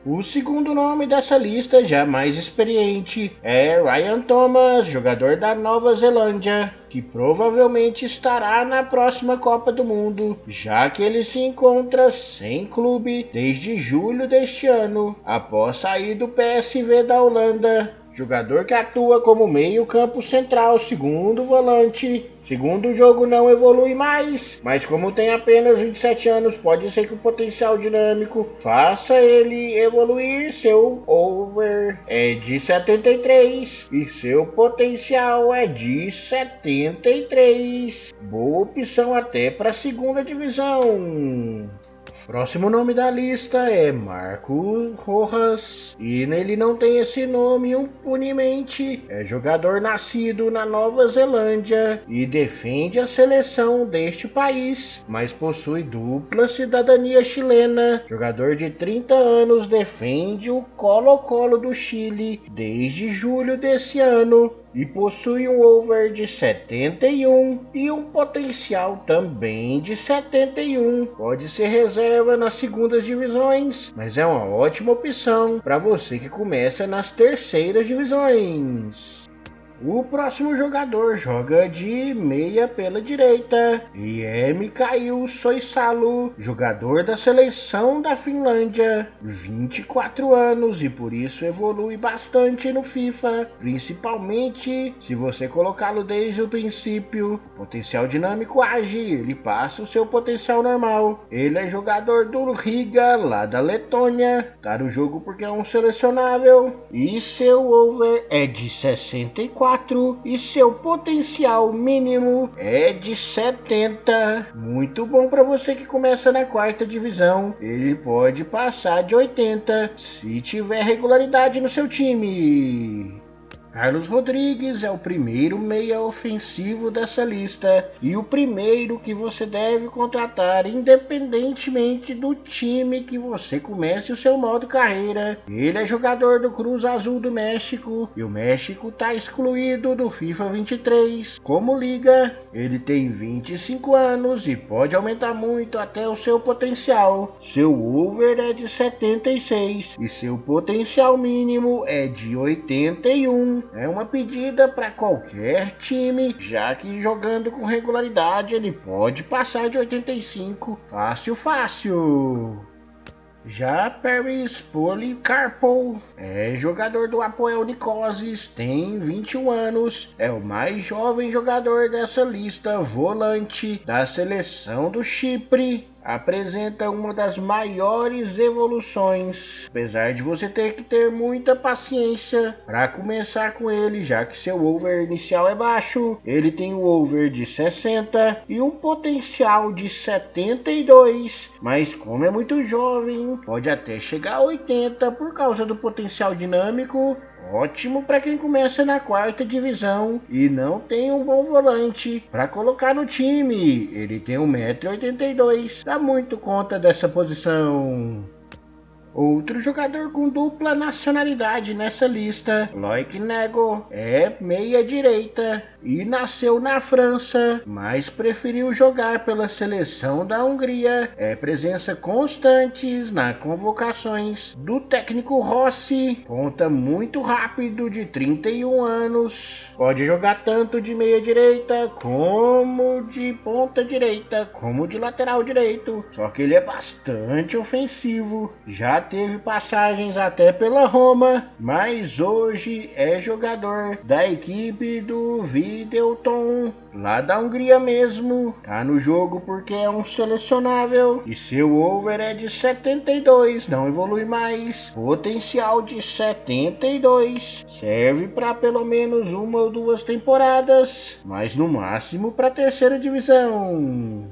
O segundo nome dessa lista, já mais experiente, é Ryan Thomas, jogador da Nova Zelândia, que provavelmente estará na próxima Copa do Mundo, já que ele se encontra sem clube desde julho deste ano, após sair do PSV da Holanda. Jogador que atua como meio-campo central, segundo volante. Segundo o jogo não evolui mais, mas como tem apenas 27 anos, pode ser que o potencial dinâmico faça ele evoluir. Seu over é de 73 e seu potencial é de 73. Boa opção até para a segunda divisão. Próximo nome da lista é Marco Rojas e ele não tem esse nome impunemente. É jogador nascido na Nova Zelândia e defende a seleção deste país, mas possui dupla cidadania chilena. Jogador de 30 anos, defende o Colo-Colo do Chile desde julho desse ano e possui um over de 71 e um potencial também de 71. Pode ser reserva nas segundas divisões, mas é uma ótima opção para você que começa nas terceiras divisões. O próximo jogador joga de meia pela direita e é Mikhail Soisalu, jogador da seleção da Finlândia, 24 anos e por isso evolui bastante no FIFA, principalmente se você colocá-lo desde o princípio. O potencial dinâmico age, ele passa o seu potencial normal. Ele é jogador do Riga, lá da Letônia, tá no jogo porque é um selecionável e seu over é de 64 e seu potencial mínimo é de 70. Muito bom para você que começa na quarta divisão. Ele pode passar de 80 se tiver regularidade no seu time. Carlos Rodrigues é o primeiro meia ofensivo dessa lista e o primeiro que você deve contratar independentemente do time que você comece o seu modo carreira. Ele é jogador do Cruz Azul do México e o México está excluído do FIFA 23. Como liga, ele tem 25 anos e pode aumentar muito até o seu potencial. Seu over é de 76 e seu potencial mínimo é de 81. É uma pedida para qualquer time, já que jogando com regularidade ele pode passar de 85 fácil. Já Paris Policarpo é jogador do Apoel Nicosia, tem 21 anos, é o mais jovem jogador dessa lista, volante da seleção do Chipre. Apresenta uma das maiores evoluções, apesar de você ter que ter muita paciência para começar com ele, já que seu over inicial é baixo. Ele tem um over de 60 e um potencial de 72, mas como é muito jovem, pode até chegar a 80 por causa do potencial dinâmico. Ótimo para quem começa na quarta divisão e não tem um bom volante para colocar no time. Ele tem 1,82 m, dá muito conta dessa posição. Outro jogador com dupla nacionalidade nessa lista, Loic Nego, é meia direita e nasceu na França, mas preferiu jogar pela seleção da Hungria. É presença constante nas convocações do técnico Rossi, ponta muito rápido de 31 anos, pode jogar tanto de meia direita como de ponta direita, como de lateral direito, só que ele é bastante ofensivo. Já teve passagens até pela Roma, mas hoje é jogador da equipe do Videoton, lá da Hungria mesmo. Tá no jogo porque é um selecionável e seu over é de 72, não evolui mais. Potencial de 72, serve para pelo menos uma ou duas temporadas, mas no máximo para terceira divisão.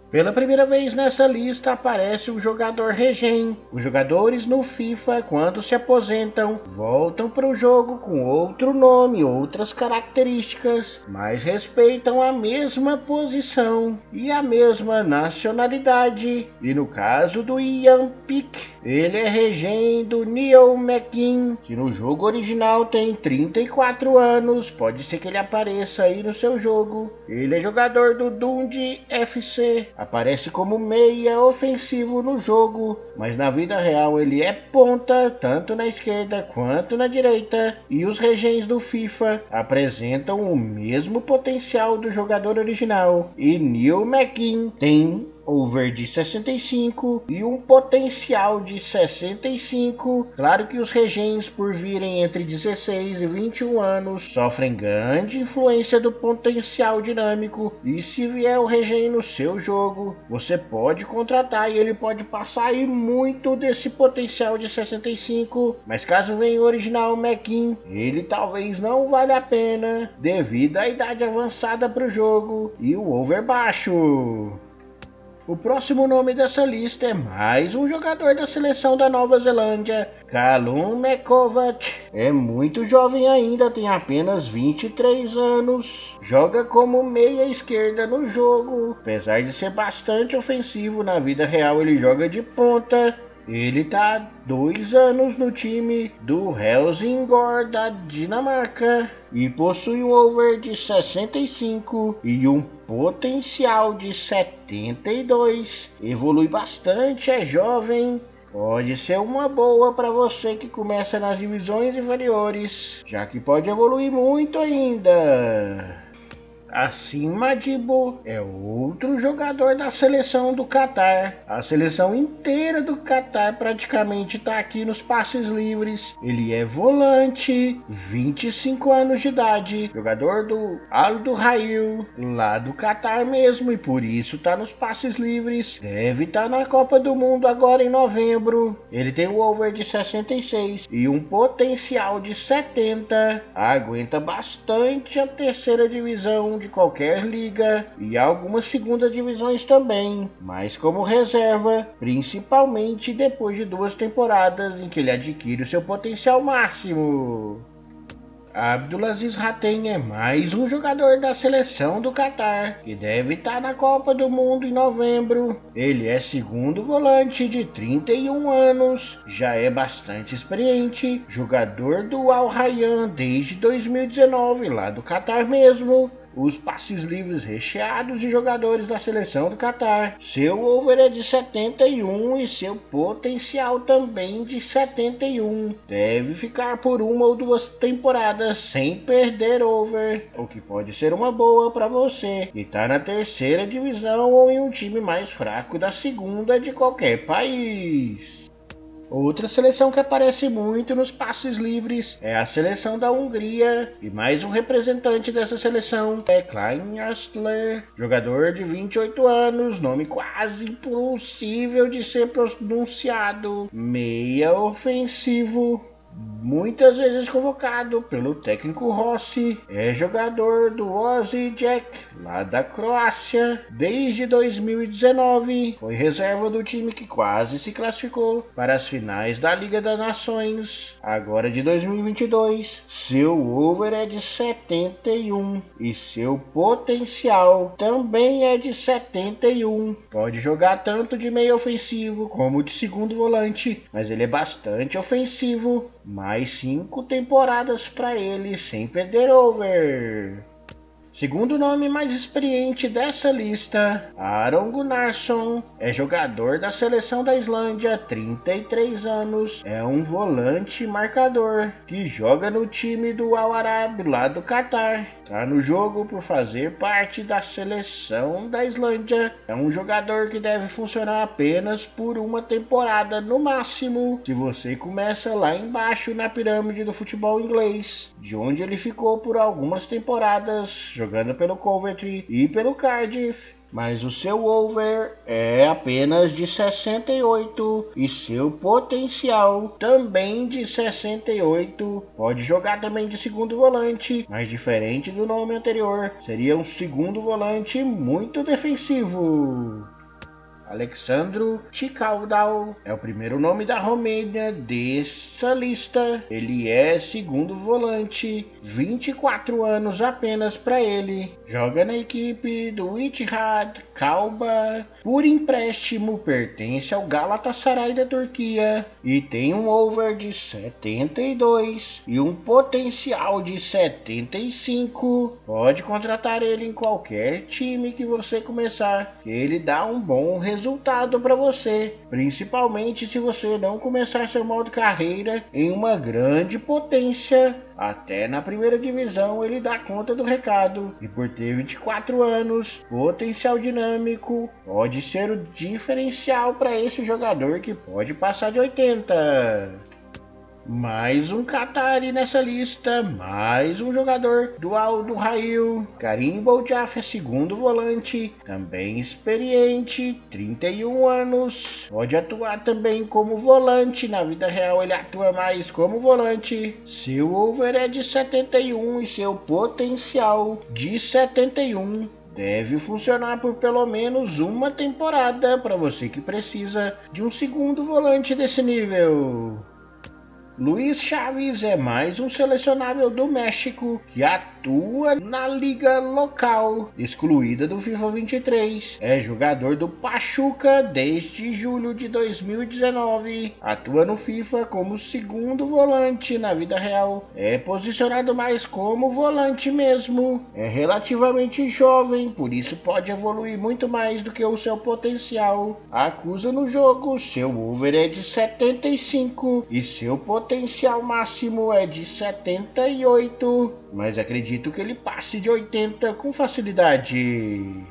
Pela primeira vez nessa lista aparece o jogador Regen. Os jogadores no FIFA, quando se aposentam, voltam para o jogo com outro nome, outras características, mas respeitam a mesma posição e a mesma nacionalidade. E no caso do Ian Pick, ele é Regen do Neil McKin, que no jogo original tem 34 anos, pode ser que ele apareça aí no seu jogo. Ele é jogador do Dundee FC, aparece como meia ofensivo no jogo, mas na vida real ele é ponta, tanto na esquerda quanto na direita, e os regens do FIFA apresentam o mesmo potencial do jogador original, e Neil McKin tem over de 65 e um potencial de 65. Claro que os regens, por virem entre 16 e 21 anos, sofrem grande influência do potencial dinâmico, e se vier o regen no seu jogo, você pode contratar e ele pode passar aí muito desse potencial de 65, mas caso venha o original McKin, ele talvez não valha a pena devido à idade avançada para o jogo e o over baixo. O próximo nome dessa lista é mais um jogador da seleção da Nova Zelândia, Callum McCovath. É muito jovem ainda, tem apenas 23 anos. Joga como meia esquerda no jogo. Apesar de ser bastante ofensivo, na vida real ele joga de ponta. Ele tá há 2 anos no time do Helsingør da Dinamarca e possui um over de 65 e um potencial de 72. Evolui bastante, é jovem Pode ser uma boa para você que começa nas divisões inferiores, já que pode evoluir muito ainda. Assim, Madibo é outro jogador da seleção do Catar. A seleção inteira do Catar praticamente está aqui nos passes livres. Ele é volante, 25 anos de idade, jogador do Al Duhail, lá do Catar mesmo, e por isso está nos passes livres. Deve estar na Copa do Mundo agora em novembro. Ele tem um over de 66 e um potencial de 70. Aguenta bastante a terceira divisão de qualquer liga e algumas segundas divisões também, mas como reserva, principalmente depois de 2 temporadas em que ele adquire o seu potencial máximo. Abdulaziz Hatem é mais um jogador da seleção do Catar, que deve estar na Copa do Mundo em novembro. Ele é segundo volante de 31 anos, já é bastante experiente, jogador do Al Rayyan desde 2019, lá do Catar mesmo. Os passes livres recheados de jogadores da seleção do Catar. Seu over é de 71 e seu potencial também de 71. Deve ficar por 1 ou 2 temporadas sem perder over, o que pode ser uma boa para você que está na terceira divisão ou em um time mais fraco da segunda de qualquer país. Outra seleção que aparece muito nos passes livres é a seleção da Hungria, e mais um representante dessa seleção é Klein Astler, jogador de 28 anos, nome quase impossível de ser pronunciado, meia ofensivo. Muitas vezes convocado pelo técnico Rossi, é jogador do Osijek, lá da Croácia, desde 2019. Foi reserva do time que quase se classificou para as finais da Liga das Nações, agora de 2022. Seu over é de 71 e seu potencial também é de 71. Pode jogar tanto de meio ofensivo como de segundo volante, mas ele é bastante ofensivo. Mais 5 temporadas para ele sem perder over. Segundo nome mais experiente dessa lista, Aron Gunnarsson é jogador da seleção da Islândia, 33 anos, é um volante marcador que joga no time do Al Arab lá do Catar. Tá no jogo por fazer parte da seleção da Islândia. É um jogador que deve funcionar apenas por 1 temporada no máximo, se você começa lá embaixo na pirâmide do futebol inglês, de onde ele ficou por algumas temporadas, jogando pelo Coventry e pelo Cardiff. Mas o seu over é apenas de 68 e seu potencial também de 68. Pode jogar também de segundo volante, mas diferente do nome anterior, seria um segundo volante muito defensivo. Alexandru Chicaldau é o primeiro nome da Romênia dessa lista. Ele é segundo volante, 24 anos apenas para ele. Joga na equipe do Ittihad Kalba, por empréstimo, pertence ao Galatasaray da Turquia e tem um over de 72 e um potencial de 75. Pode contratar ele em qualquer time que você começar, que ele dá um bom resultado para você, principalmente se você não começar seu modo carreira em uma grande potência. Até na primeira divisão ele dá conta do recado, e por ter 24 anos, potencial dinâmico, pode ser o diferencial para esse jogador que pode passar de 80. Mais um Qatari nessa lista, mais um jogador do Al Duhail. Karim Boudiaf é segundo volante, também experiente, 31 anos. Pode atuar também como volante, na vida real ele atua mais como volante. Seu over é de 71 e seu potencial de 71. Deve funcionar por pelo menos 1 temporada para você que precisa de um segundo volante desse nível. Luiz Chaves é mais um selecionável do México que atua na liga local, excluída do FIFA 23. É jogador do Pachuca desde julho de 2019. Atua no FIFA como segundo volante na vida real. É posicionado mais como volante mesmo. É relativamente jovem, por isso pode evoluir muito mais do que o seu potencial. Acusa no jogo, seu over é de 75 e seu potencial máximo é de 78, mas acredito que ele passe de 80 com facilidade.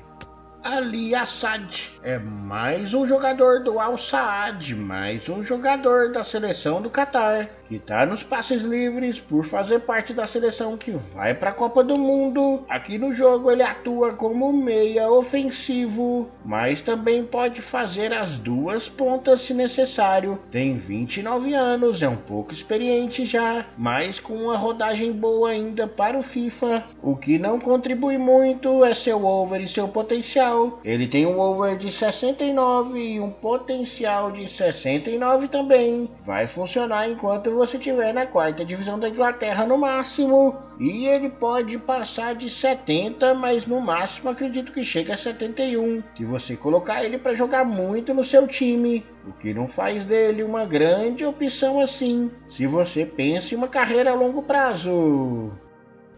Ali Assad é mais um jogador do Al Saad, mais um jogador da seleção do Catar, que está nos passes livres por fazer parte da seleção que vai para a Copa do Mundo. Aqui no jogo ele atua como meia ofensivo, mas também pode fazer as duas pontas se necessário. Tem 29 anos, é um pouco experiente já, mas com uma rodagem boa ainda para o FIFA. O que não contribui muito é seu over e seu potencial. Ele tem um over de 69 e um potencial de 69 também. Vai funcionar enquanto você estiver na quarta divisão da Inglaterra no máximo. E ele pode passar de 70, mas no máximo acredito que chega a 71. Se você colocar ele para jogar muito no seu time, o que não faz dele uma grande opção assim, se você pensa em uma carreira a longo prazo.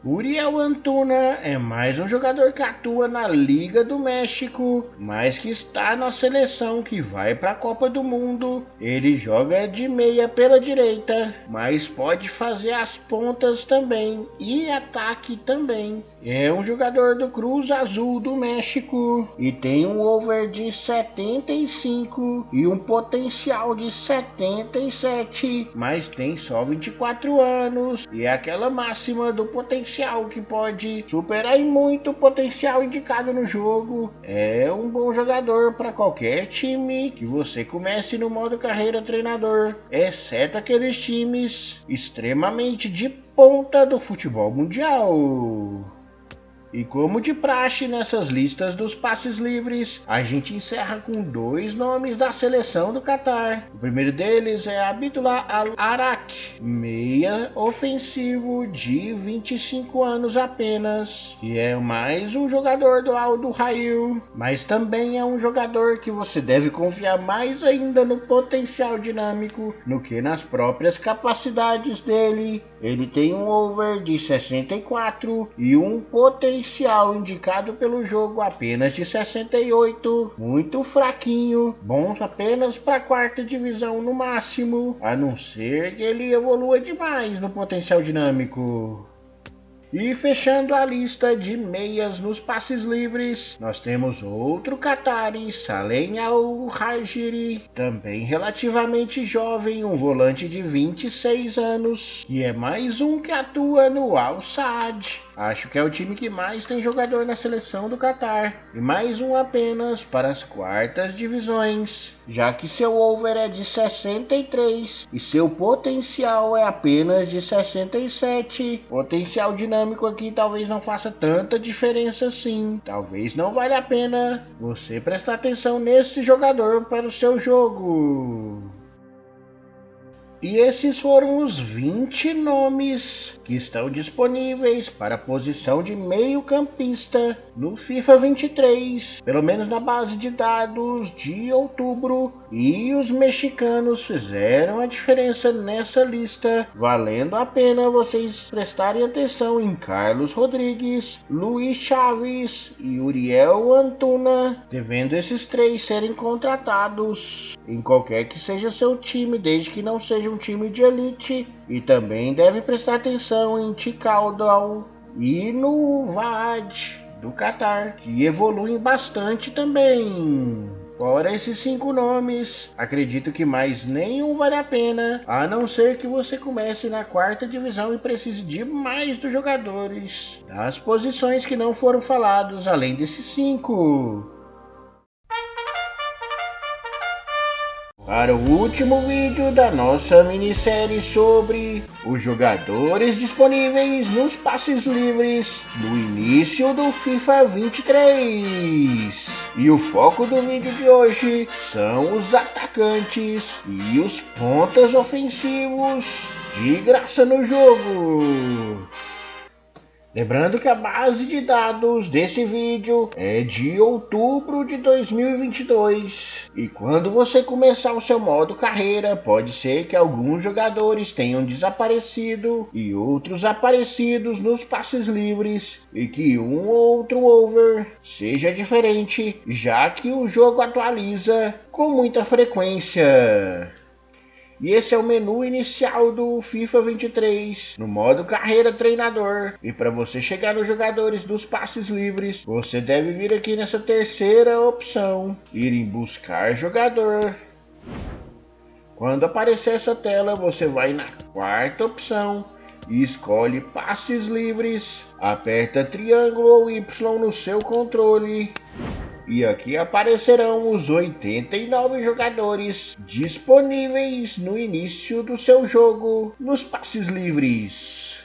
Uriel Antuna é mais um jogador que atua na Liga do México, mas que está na seleção que vai para a Copa do Mundo. Ele joga de meia pela direita, mas pode fazer as pontas também e ataque também. É um jogador do Cruz Azul do México e tem um over de 75 e um potencial de 77, mas tem só 24 anos e é aquela máxima do potencial que pode superar em muito o potencial indicado no jogo. É um bom jogador para qualquer time que você comece no modo carreira treinador, exceto aqueles times extremamente de ponta do futebol mundial. E como de praxe nessas listas dos passes livres, a gente encerra com dois nomes da seleção do Catar. O primeiro deles é Abdullah Al-Arak, meia ofensivo de 25 anos apenas, que é mais um jogador do Al Duhail, mas também é um jogador que você deve confiar mais ainda no potencial dinâmico do que nas próprias capacidades dele. Ele tem um over de 64 e um potencial indicado pelo jogo apenas de 68, muito fraquinho, bom apenas para a quarta divisão no máximo, a não ser que ele evolua demais no potencial dinâmico. E fechando a lista de meias nos passes livres, nós temos outro Qatari, Salem Al-Hajiri, também relativamente jovem, um volante de 26 anos, e é mais um que atua no Al Saad. Acho que é o time que mais tem jogador na seleção do Catar, e mais um apenas para as quartas divisões, já que seu over é de 63 e seu potencial é apenas de 67. Potencial dinâmico aqui talvez não faça tanta diferença assim. Talvez não valha a pena você prestar atenção nesse jogador para o seu jogo. E esses foram os 20 nomes que estão disponíveis para a posição de meio-campista no FIFA 23, pelo menos na base de dados de outubro, e os mexicanos fizeram a diferença nessa lista, valendo a pena vocês prestarem atenção em Carlos Rodrigues, Luiz Chaves e Uriel Antuna, devendo esses três serem contratados em qualquer que seja seu time, desde que não seja um time de elite. E também deve prestar atenção em Tikaldal e no Vaad do Catar, que evoluem bastante também. Fora esses 5 nomes, acredito que mais nenhum vale a pena, a não ser que você comece na quarta divisão e precise de mais dos jogadores das posições que não foram falados, além desses 5. Para o último vídeo da nossa minissérie sobre os jogadores disponíveis nos passes livres no início do FIFA 23. E o foco do vídeo de hoje são os atacantes e os pontas ofensivos de graça no jogo. Lembrando que a base de dados desse vídeo é de outubro de 2022. E quando você começar o seu modo carreira, pode ser que alguns jogadores tenham desaparecido e outros aparecidos nos passes livres, e que um ou outro over seja diferente, já que o jogo atualiza com muita frequência. E esse é o menu inicial do FIFA 23, no modo carreira treinador. E para você chegar nos jogadores dos passes livres, você deve vir aqui nessa terceira opção, ir em buscar jogador. Quando aparecer essa tela, você vai na quarta opção e escolhe passes livres. Aperta triângulo ou Y no seu controle. E aqui aparecerão os 89 jogadores disponíveis no início do seu jogo nos passes livres.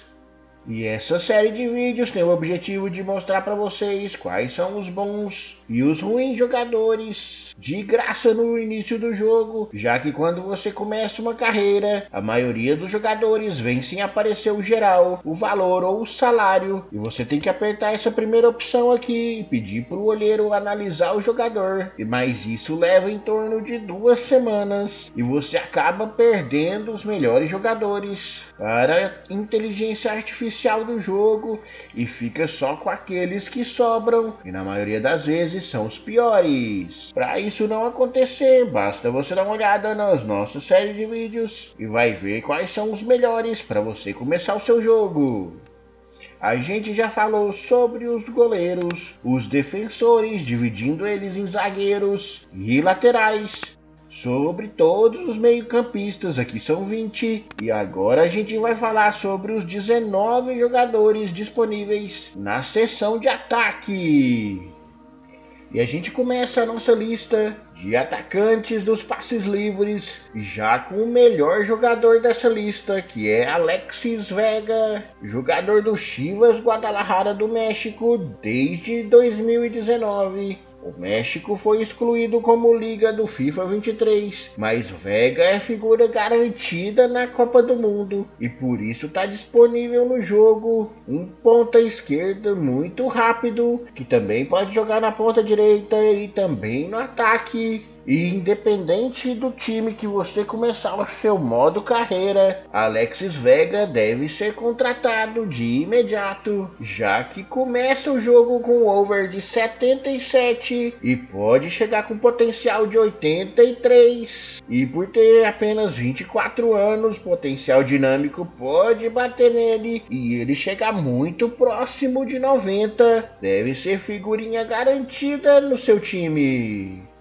E essa série de vídeos tem o objetivo de mostrar para vocês quais são os bons e os ruins jogadores de graça no início do jogo, já que quando você começa uma carreira, a maioria dos jogadores vem sem aparecer o geral, o valor ou o salário, e você tem que apertar essa primeira opção aqui e pedir para o olheiro analisar o jogador, mas isso leva em torno de 2 semanas e você acaba perdendo os melhores jogadores para a inteligência artificial do jogo e fica só com aqueles que sobram, e na maioria das vezes são os piores. Para isso não acontecer, basta você dar uma olhada nas nossas séries de vídeos e vai ver quais são os melhores para você começar o seu jogo. A gente já falou sobre os goleiros, os defensores, dividindo eles em zagueiros e laterais, sobre todos os meio-campistas, aqui são 20, e agora a gente vai falar sobre os 19 jogadores disponíveis na seção de ataque. E a gente começa a nossa lista de atacantes dos passes livres, já com o melhor jogador dessa lista, que é Alexis Vega, jogador do Chivas Guadalajara do México desde 2019. O México foi excluído como liga do FIFA 23, mas Vega é figura garantida na Copa do Mundo e por isso está disponível no jogo. Um ponta esquerda muito rápido, que também pode jogar na ponta direita e também no ataque. E independente do time que você começar o seu modo carreira, Alexis Vega deve ser contratado de imediato, já que começa o jogo com over de 77 e pode chegar com potencial de 83. E por ter apenas 24 anos, potencial dinâmico pode bater nele e ele chegar muito próximo de 90. Deve ser figurinha garantida no seu time.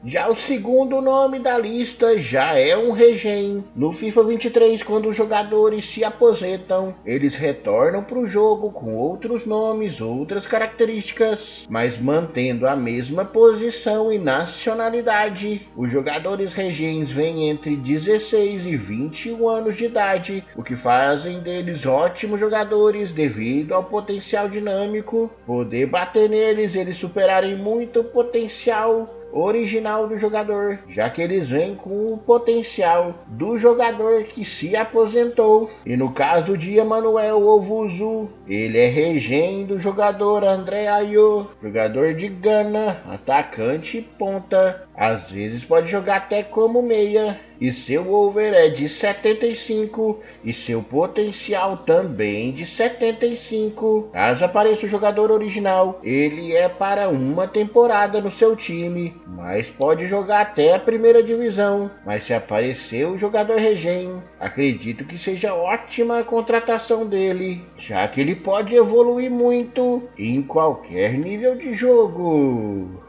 Já o segundo nome da lista já é um regen. No FIFA 23, quando os jogadores se aposentam, eles retornam para o jogo com outros nomes, outras características, mas mantendo a mesma posição e nacionalidade. Os jogadores regens vêm entre 16 e 21 anos de idade, o que fazem deles ótimos jogadores devido ao potencial dinâmico, poder bater neles, eles superarem muito o potencial original do jogador, já que eles vêm com o potencial do jogador que se aposentou. E no caso de Emmanuel Owusu, ele é regen do jogador André Ayew, jogador de Gana, atacante e ponta, às vezes pode jogar até como meia, e seu over é de 75 e seu potencial também de 75. Caso apareça o jogador original, ele é para uma temporada no seu time, mas pode jogar até a primeira divisão. Mas se aparecer o jogador regen, acredito que seja ótima a contratação dele, já que ele pode evoluir muito em qualquer nível de jogo.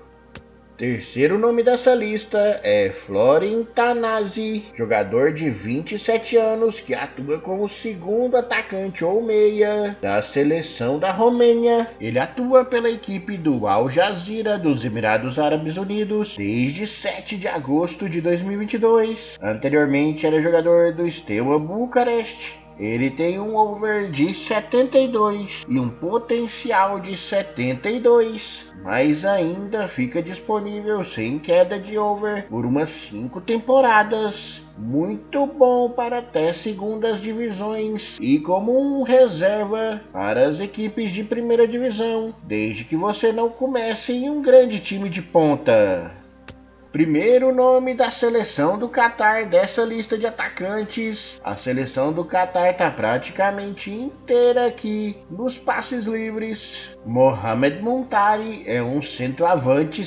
Terceiro nome dessa lista é Florin Tanasi, jogador de 27 anos que atua como segundo atacante ou meia da seleção da Romênia. Ele atua pela equipe do Al Jazeera dos Emirados Árabes Unidos desde 7 de agosto de 2022. Anteriormente era jogador do Steaua Bucareste Ele tem um over de 72 e um potencial de 72, mas ainda fica disponível sem queda de over por umas 5 temporadas. Muito bom para até segundas divisões e como um reserva para as equipes de primeira divisão, desde que você não comece em um grande time de ponta. Primeiro nome da seleção do Catar dessa lista de atacantes. A seleção do Catar está praticamente inteira aqui nos passes livres. Mohamed Muntari é um centroavante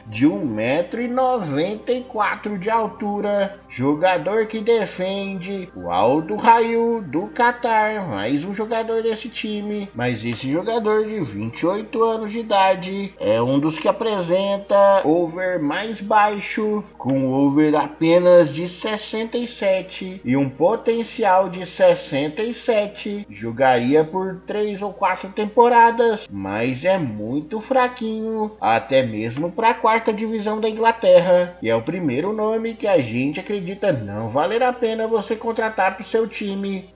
de 1,94 m de altura, jogador que defende o Al Duhail do Catar, mais um jogador desse time, mas esse jogador de 28 anos de idade é um dos que apresenta over mais baixo, com over apenas de 67 e um potencial de 67, jogaria por 3 ou 4 temporadas, mas é muito fraquinho, até mesmo para a quarta divisão da Inglaterra, e é o primeiro nome que a gente acredita não valer a pena você contratar para o seu time.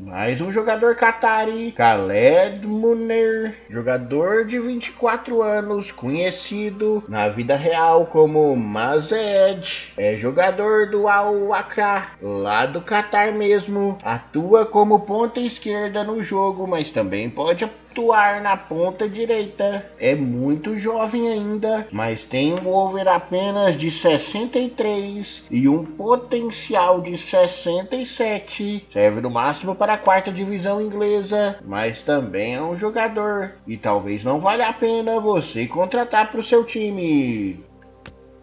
Mais um jogador qatari, Khaled Munir, jogador de 24 anos, conhecido na vida real como Mazed, é jogador do Al Akra, lá do Catar mesmo, atua como ponta esquerda no jogo, mas também pode atuar na ponta direita. É muito jovem ainda, mas tem um over apenas de 63 e um potencial de 67. Serve no máximo para a quarta divisão inglesa, mas também é um jogador e talvez não valha a pena você contratar para o seu time.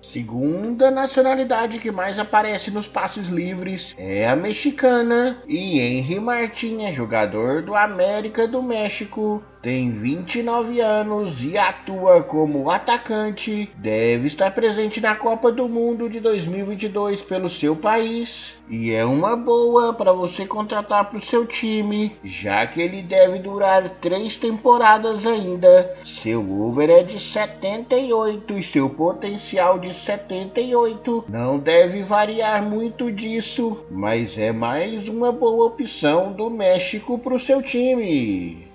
Segunda nacionalidade que mais aparece nos passes livres é a mexicana, e Henry Martin é jogador do América do México, tem 29 anos e atua como atacante, deve estar presente na Copa do Mundo de 2022 pelo seu país, e é uma boa para você contratar para o seu time, já que ele deve durar 3 temporadas ainda. Seu over é de 78 e seu potencial de 78. Não deve variar muito disso, mas é mais uma boa opção do México para o seu time.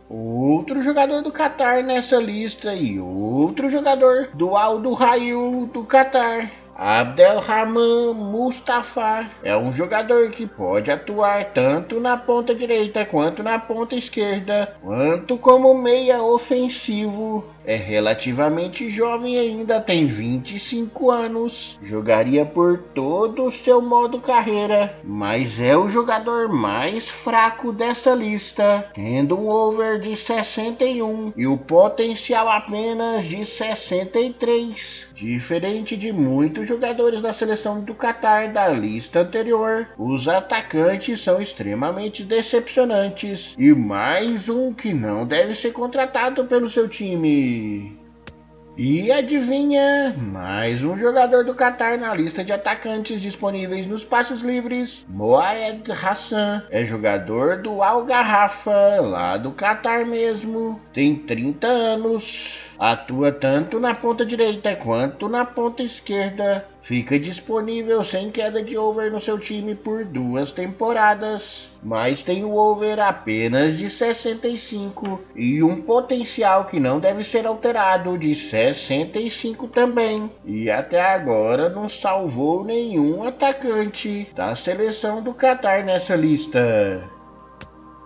Outro jogador do Catar nessa lista e outro jogador do Al Duhail do Catar, Abdelrahman Mustafa, é um jogador que pode atuar tanto na ponta direita quanto na ponta esquerda, quanto como meia ofensivo. É relativamente jovem ainda, tem 25 anos, jogaria por todo o seu modo carreira, mas é o jogador mais fraco dessa lista, tendo um over de 61 e o potencial apenas de 63. Diferente de muitos jogadores da seleção do Catar da lista anterior, os atacantes são extremamente decepcionantes e mais um que não deve ser contratado pelo seu time. E adivinha, mais um jogador do Catar na lista de atacantes disponíveis nos passos livres. Mohamed Hassan é jogador do Al Garrafa, lá do Catar mesmo, tem 30 anos, atua tanto na ponta direita quanto na ponta esquerda. Fica disponível sem queda de over no seu time por 2 temporadas, mas tem o over apenas de 65 e um potencial que não deve ser alterado de 65 também. E até agora não salvou nenhum atacante da seleção do Catar nessa lista.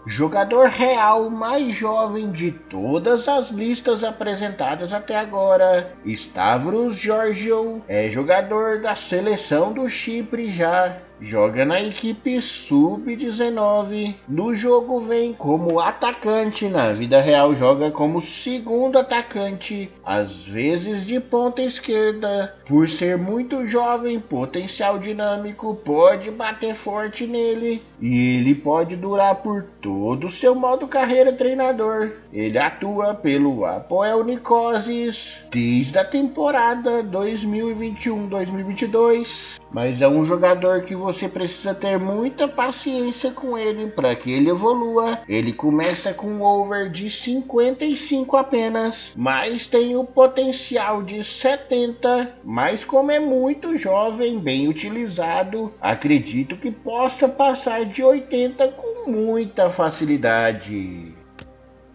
Jogador real mais jovem de todas as listas apresentadas até agora, Stavros Georgiou, é jogador da seleção do Chipre já. Joga na equipe sub-19. No jogo vem como atacante, na vida real joga como segundo atacante, às vezes de ponta esquerda. Por ser muito jovem, potencial dinâmico, pode bater forte nele e ele pode durar por todo o seu modo carreira treinador. Ele atua pelo Apoel Nicosia desde a temporada 2021-2022, mas é um jogador que você você precisa ter muita paciência com ele para que ele evolua. Ele começa com um over de 55 apenas, mas tem o potencial de 70, mas como é muito jovem, bem utilizado, acredito que possa passar de 80 com muita facilidade.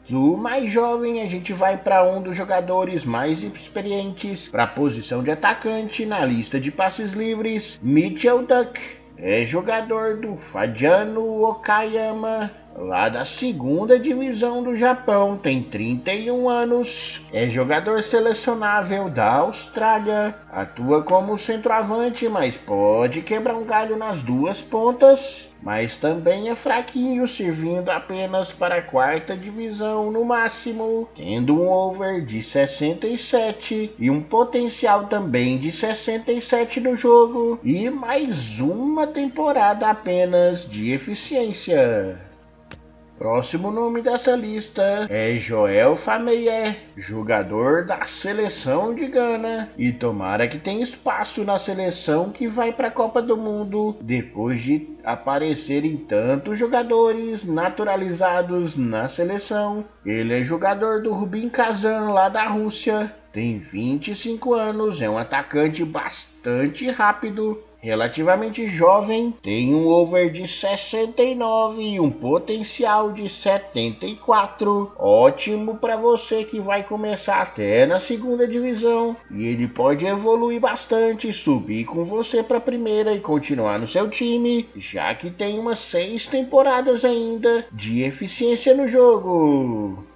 Do mais jovem, a gente vai para um dos jogadores mais experientes para a posição de atacante na lista de passes livres, Mitchell Duck. É jogador do Fadiano Okayama, lá da segunda divisão do Japão, tem 31 anos, é jogador selecionável da Austrália, atua como centroavante, mas pode quebrar um galho nas duas pontas, mas também é fraquinho, servindo apenas para a quarta divisão no máximo, tendo um over de 67 e um potencial também de 67 no jogo, e mais uma temporada apenas de eficiência. Próximo nome dessa lista é Joel Fameye, jogador da seleção de Gana, e tomara que tenha espaço na seleção que vai para a Copa do Mundo depois de aparecerem tantos jogadores naturalizados na seleção. Ele é jogador do Rubin Kazan lá da Rússia, tem 25 anos, é um atacante bastante rápido, relativamente jovem, tem um over de 69 e um potencial de 74, ótimo para você que vai começar até na segunda divisão, e ele pode evoluir bastante, subir com você para a primeira e continuar no seu time, já que tem umas 6 temporadas ainda de eficiência no jogo.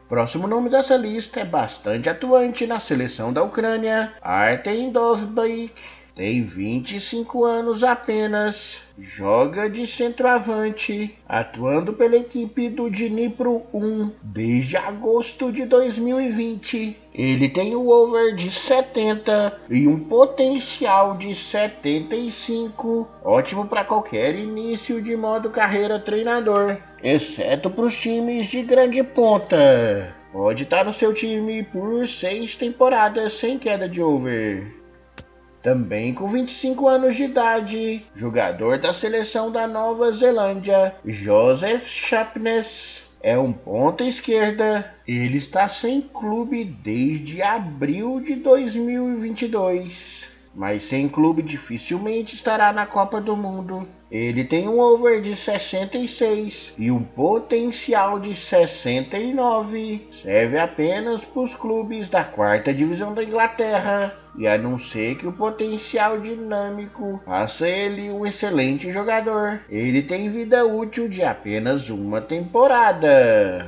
Próximo nome dessa lista é bastante atuante na seleção da Ucrânia, Artem Dovbyk. Tem 25 anos apenas, joga de centroavante, atuando pela equipe do Dnipro 1 desde agosto de 2020. Ele tem um over de 70 e um potencial de 75, ótimo para qualquer início de modo carreira treinador, exceto para os times de grande ponta. Pode estar no seu time por 6 temporadas sem queda de over. Também com 25 anos de idade, jogador da seleção da Nova Zelândia, Joseph Chapness, é um ponta esquerda. Ele está sem clube desde abril de 2022, mas sem clube dificilmente estará na Copa do Mundo. Ele tem um over de 66 e um potencial de 69. Serve apenas para os clubes da quarta divisão da Inglaterra. E a não ser que o potencial dinâmico faça ele um excelente jogador, ele tem vida útil de apenas uma temporada.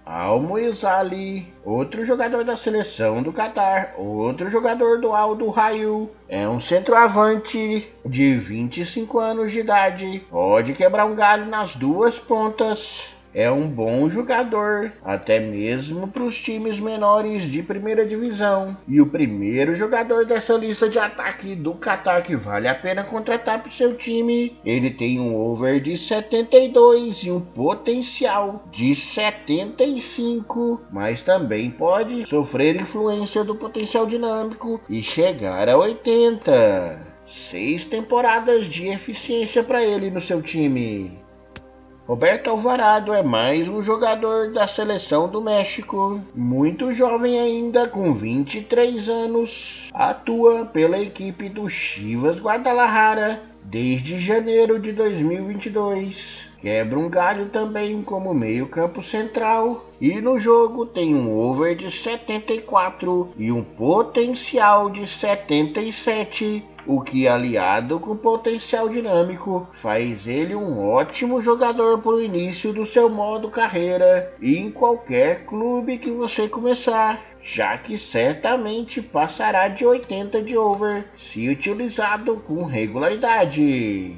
Al-Muizali, outro jogador da seleção do Catar, outro jogador do Al-Duhail, é um centroavante de 25 anos de idade, pode quebrar um galho nas duas pontas. É um bom jogador, até mesmo para os times menores de primeira divisão. E o primeiro jogador dessa lista de ataque do Qatar que vale a pena contratar para o seu time. Ele tem um over de 72 e um potencial de 75, mas também pode sofrer influência do potencial dinâmico e chegar a 80. 6 temporadas de eficiência para ele no seu time. Roberto Alvarado é mais um jogador da seleção do México, muito jovem ainda, com 23 anos, atua pela equipe do Chivas Guadalajara desde janeiro de 2022. Quebra um galho também como meio campo central e no jogo tem um over de 74 e um potencial de 77, o que aliado com potencial dinâmico faz ele um ótimo jogador para o início do seu modo carreira e em qualquer clube que você começar, já que certamente passará de 80 de over se utilizado com regularidade.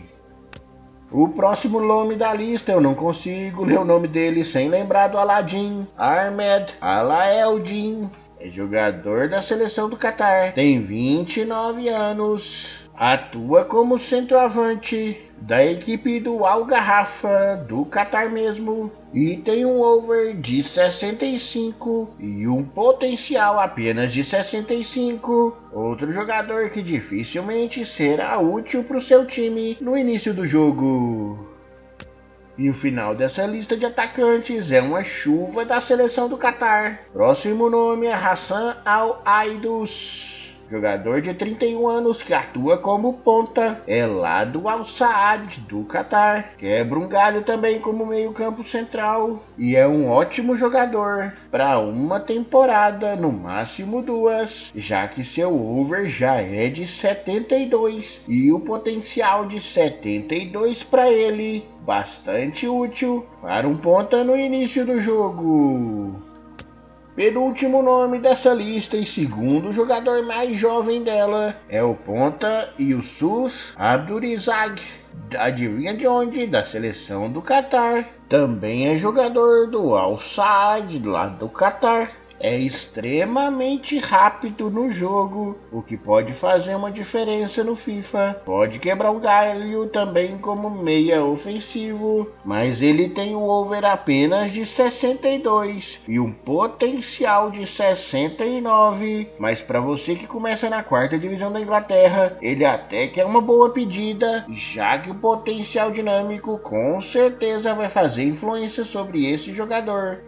O próximo nome da lista, eu não consigo ler o nome dele sem lembrar do Aladdin Ahmed Alaeldin. É jogador da seleção do Catar, tem 29 anos, atua como centroavante da equipe do Al Garrafa do Catar mesmo. e tem um over de 65 e um potencial apenas de 65. Outro jogador que dificilmente será útil para o seu time no início do jogo. E o final dessa lista de atacantes é uma chuva da seleção do Catar. Próximo nome é Hassan Al-Aidous. Jogador de 31 anos que atua como ponta, é lá do Al Saad do Catar. Quebra um galho também como meio campo central e é um ótimo jogador para uma temporada, no máximo 2, já que seu over já é de 72 e o potencial de 72 para ele, bastante útil para um ponta no início do jogo. Penúltimo nome dessa lista e segundo jogador mais jovem dela é o ponta Yusuf Abdurizak. Adivinha de onde? Da seleção do Catar. Também é jogador do Al Saad lá do Catar. É extremamente rápido no jogo, o que pode fazer uma diferença no FIFA. Pode quebrar um galho também como meia ofensivo, mas ele tem um over apenas de 62 e um potencial de 69. Mas para você que começa na 4ª divisão da Inglaterra, ele até que é uma boa pedida, já que o potencial dinâmico com certeza vai fazer influência sobre esse jogador.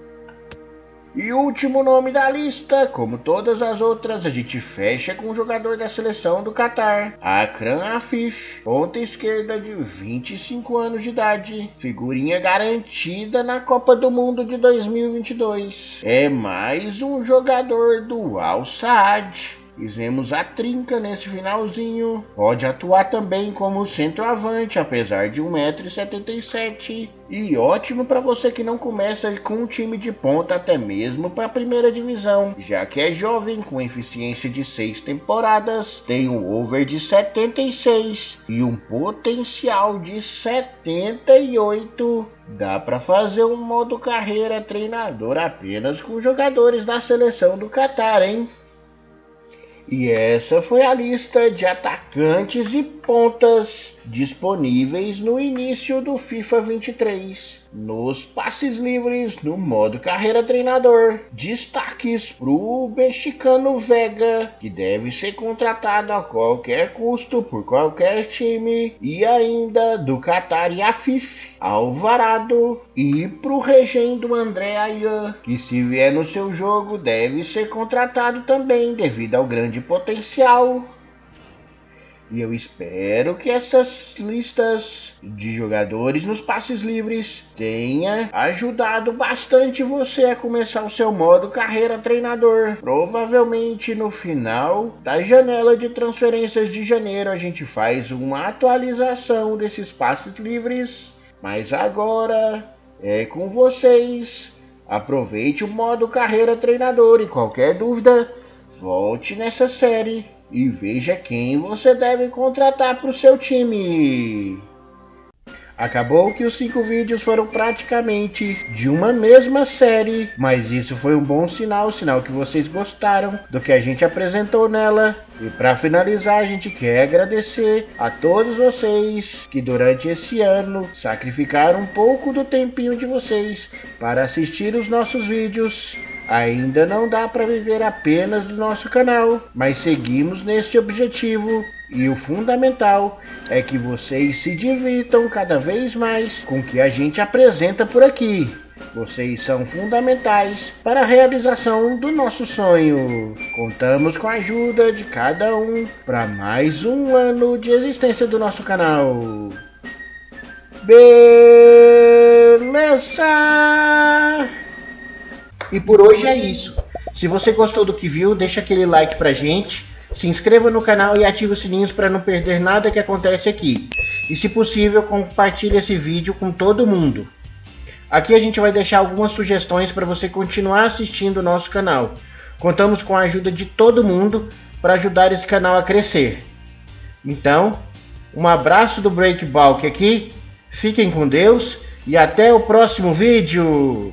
E o último nome da lista, como todas as outras, a gente fecha com o jogador da seleção do Catar, Akram Afif, ponta esquerda de 25 anos de idade, figurinha garantida na Copa do Mundo de 2022. É mais um jogador do Al Saad. Fizemos a trinca nesse finalzinho. Pode atuar também como centroavante, apesar de 1,77 m. E ótimo para você que não começa com um time de ponta até mesmo para a 1ª divisão, já que é jovem com eficiência de 6 temporadas, tem um over de 76 e um potencial de 78. Dá para fazer um modo carreira treinador apenas com jogadores da seleção do Catar, hein? E essa foi a lista de atacantes e pontas disponíveis no início do FIFA 23. Nos passes livres, no modo carreira treinador, destaques pro mexicano Vega, que deve ser contratado a qualquer custo por qualquer time, e ainda do Qatari Afif, Alvarado, e pro regendo André Ayan, que se vier no seu jogo deve ser contratado também devido ao grande potencial. E eu espero que essas listas de jogadores nos passes livres tenha ajudado bastante você a começar o seu modo carreira treinador. Provavelmente no final da janela de transferências de janeiro a gente faz uma atualização desses passes livres. Mas agora é com vocês. Aproveite o modo carreira treinador e qualquer dúvida, volte nessa série e veja quem você deve contratar para o seu time. Acabou que os 5 vídeos foram praticamente de uma mesma série, mas isso foi um bom sinal que vocês gostaram do que a gente apresentou nela. E para finalizar, a gente quer agradecer a todos vocês que durante esse ano sacrificaram um pouco do tempinho de vocês para assistir os nossos vídeos. Ainda não dá para viver apenas do nosso canal, mas seguimos neste objetivo. E o fundamental é que vocês se divirtam cada vez mais com o que a gente apresenta por aqui. Vocês são fundamentais para a realização do nosso sonho. Contamos com a ajuda de cada um para mais um ano de existência do nosso canal. Beleza! E por hoje é isso. Se você gostou do que viu, deixa aquele like pra gente. Se inscreva no canal e ative os sininhos para não perder nada que acontece aqui. E se possível, compartilhe esse vídeo com todo mundo. Aqui a gente vai deixar algumas sugestões para você continuar assistindo o nosso canal. Contamos com a ajuda de todo mundo para ajudar esse canal a crescer. Então, um abraço do Breakbalk aqui. Fiquem com Deus e até o próximo vídeo.